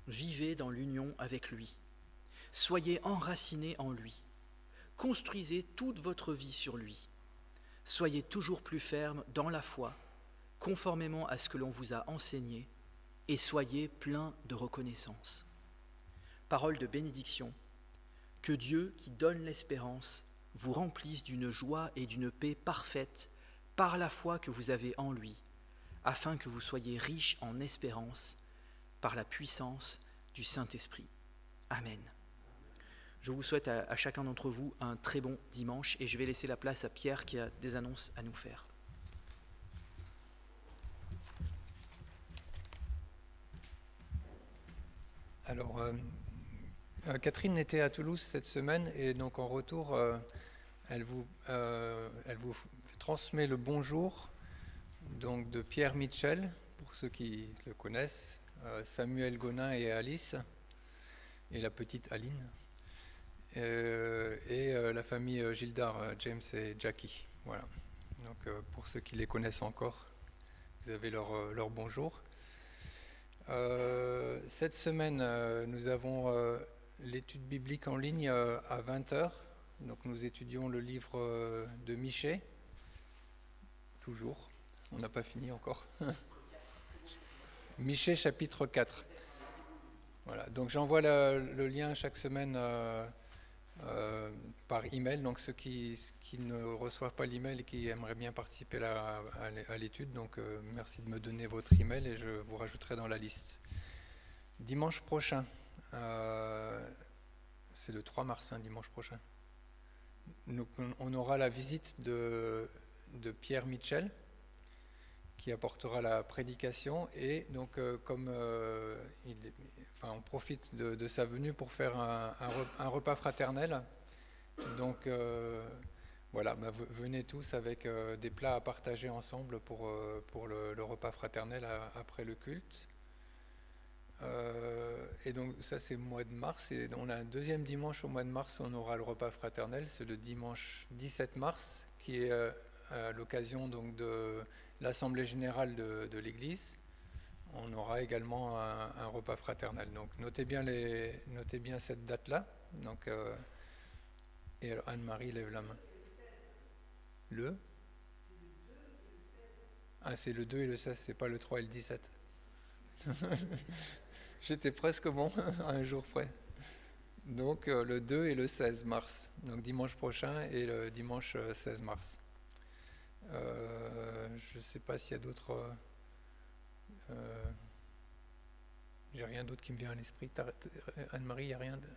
vivez dans l'union avec lui. Soyez enracinés en lui. Construisez toute votre vie sur lui. Soyez toujours plus fermes dans la foi, conformément à ce que l'on vous a enseigné, et soyez pleins de reconnaissance. Parole de bénédiction. Que Dieu, qui donne l'espérance, vous remplisse d'une joie et d'une paix parfaite par la foi que vous avez en lui, afin que vous soyez riches en espérance par la puissance du Saint-Esprit. Amen. Je vous souhaite à chacun d'entre vous un très bon dimanche et je vais laisser la place à Pierre qui a des annonces à nous faire. Alors, Catherine était à Toulouse cette semaine et donc en retour, elle vous transmet le bonjour donc, de Pierre Mitchell, pour ceux qui le connaissent, Samuel Gonin et Alice, et la petite Aline, et la famille Gildard, James et Jackie. Voilà. Donc, pour ceux qui les connaissent encore, vous avez leur bonjour. Cette semaine, nous avons l'étude biblique en ligne à 20h. Donc nous étudions le livre de Michée. Toujours, on n'a pas fini encore. Michée chapitre 4. Voilà, donc j'envoie le lien chaque semaine par email. Donc ceux qui ne reçoivent pas l'email et qui aimeraient bien participer à l'étude, donc merci de me donner votre email et je vous rajouterai dans la liste. Dimanche prochain, c'est le 3 mars, dimanche prochain, on aura la visite de Pierre Mitchell qui apportera la prédication et donc on profite de sa venue pour faire un repas fraternel. Donc voilà, venez tous avec des plats à partager ensemble pour le repas fraternel après le culte. Et donc ça c'est le mois de mars et on a un deuxième dimanche au mois de mars où on aura le repas fraternel, c'est le dimanche 17 mars qui est à l'occasion donc de l'assemblée générale de l'église. On aura également un repas fraternel. Donc notez bien cette date-là. Donc et alors Anne-Marie lève la main. C'est le 2 et le 16, c'est pas le 3 et le 17. J'étais presque bon, un jour près. Donc le 2 et le 16 mars, donc dimanche prochain et le dimanche 16 mars. Je ne sais pas s'il y a d'autres... j'ai rien d'autre qui me vient à l'esprit. Anne-Marie, il n'y a rien de...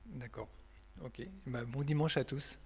D'accord. Ok. Bon dimanche à tous.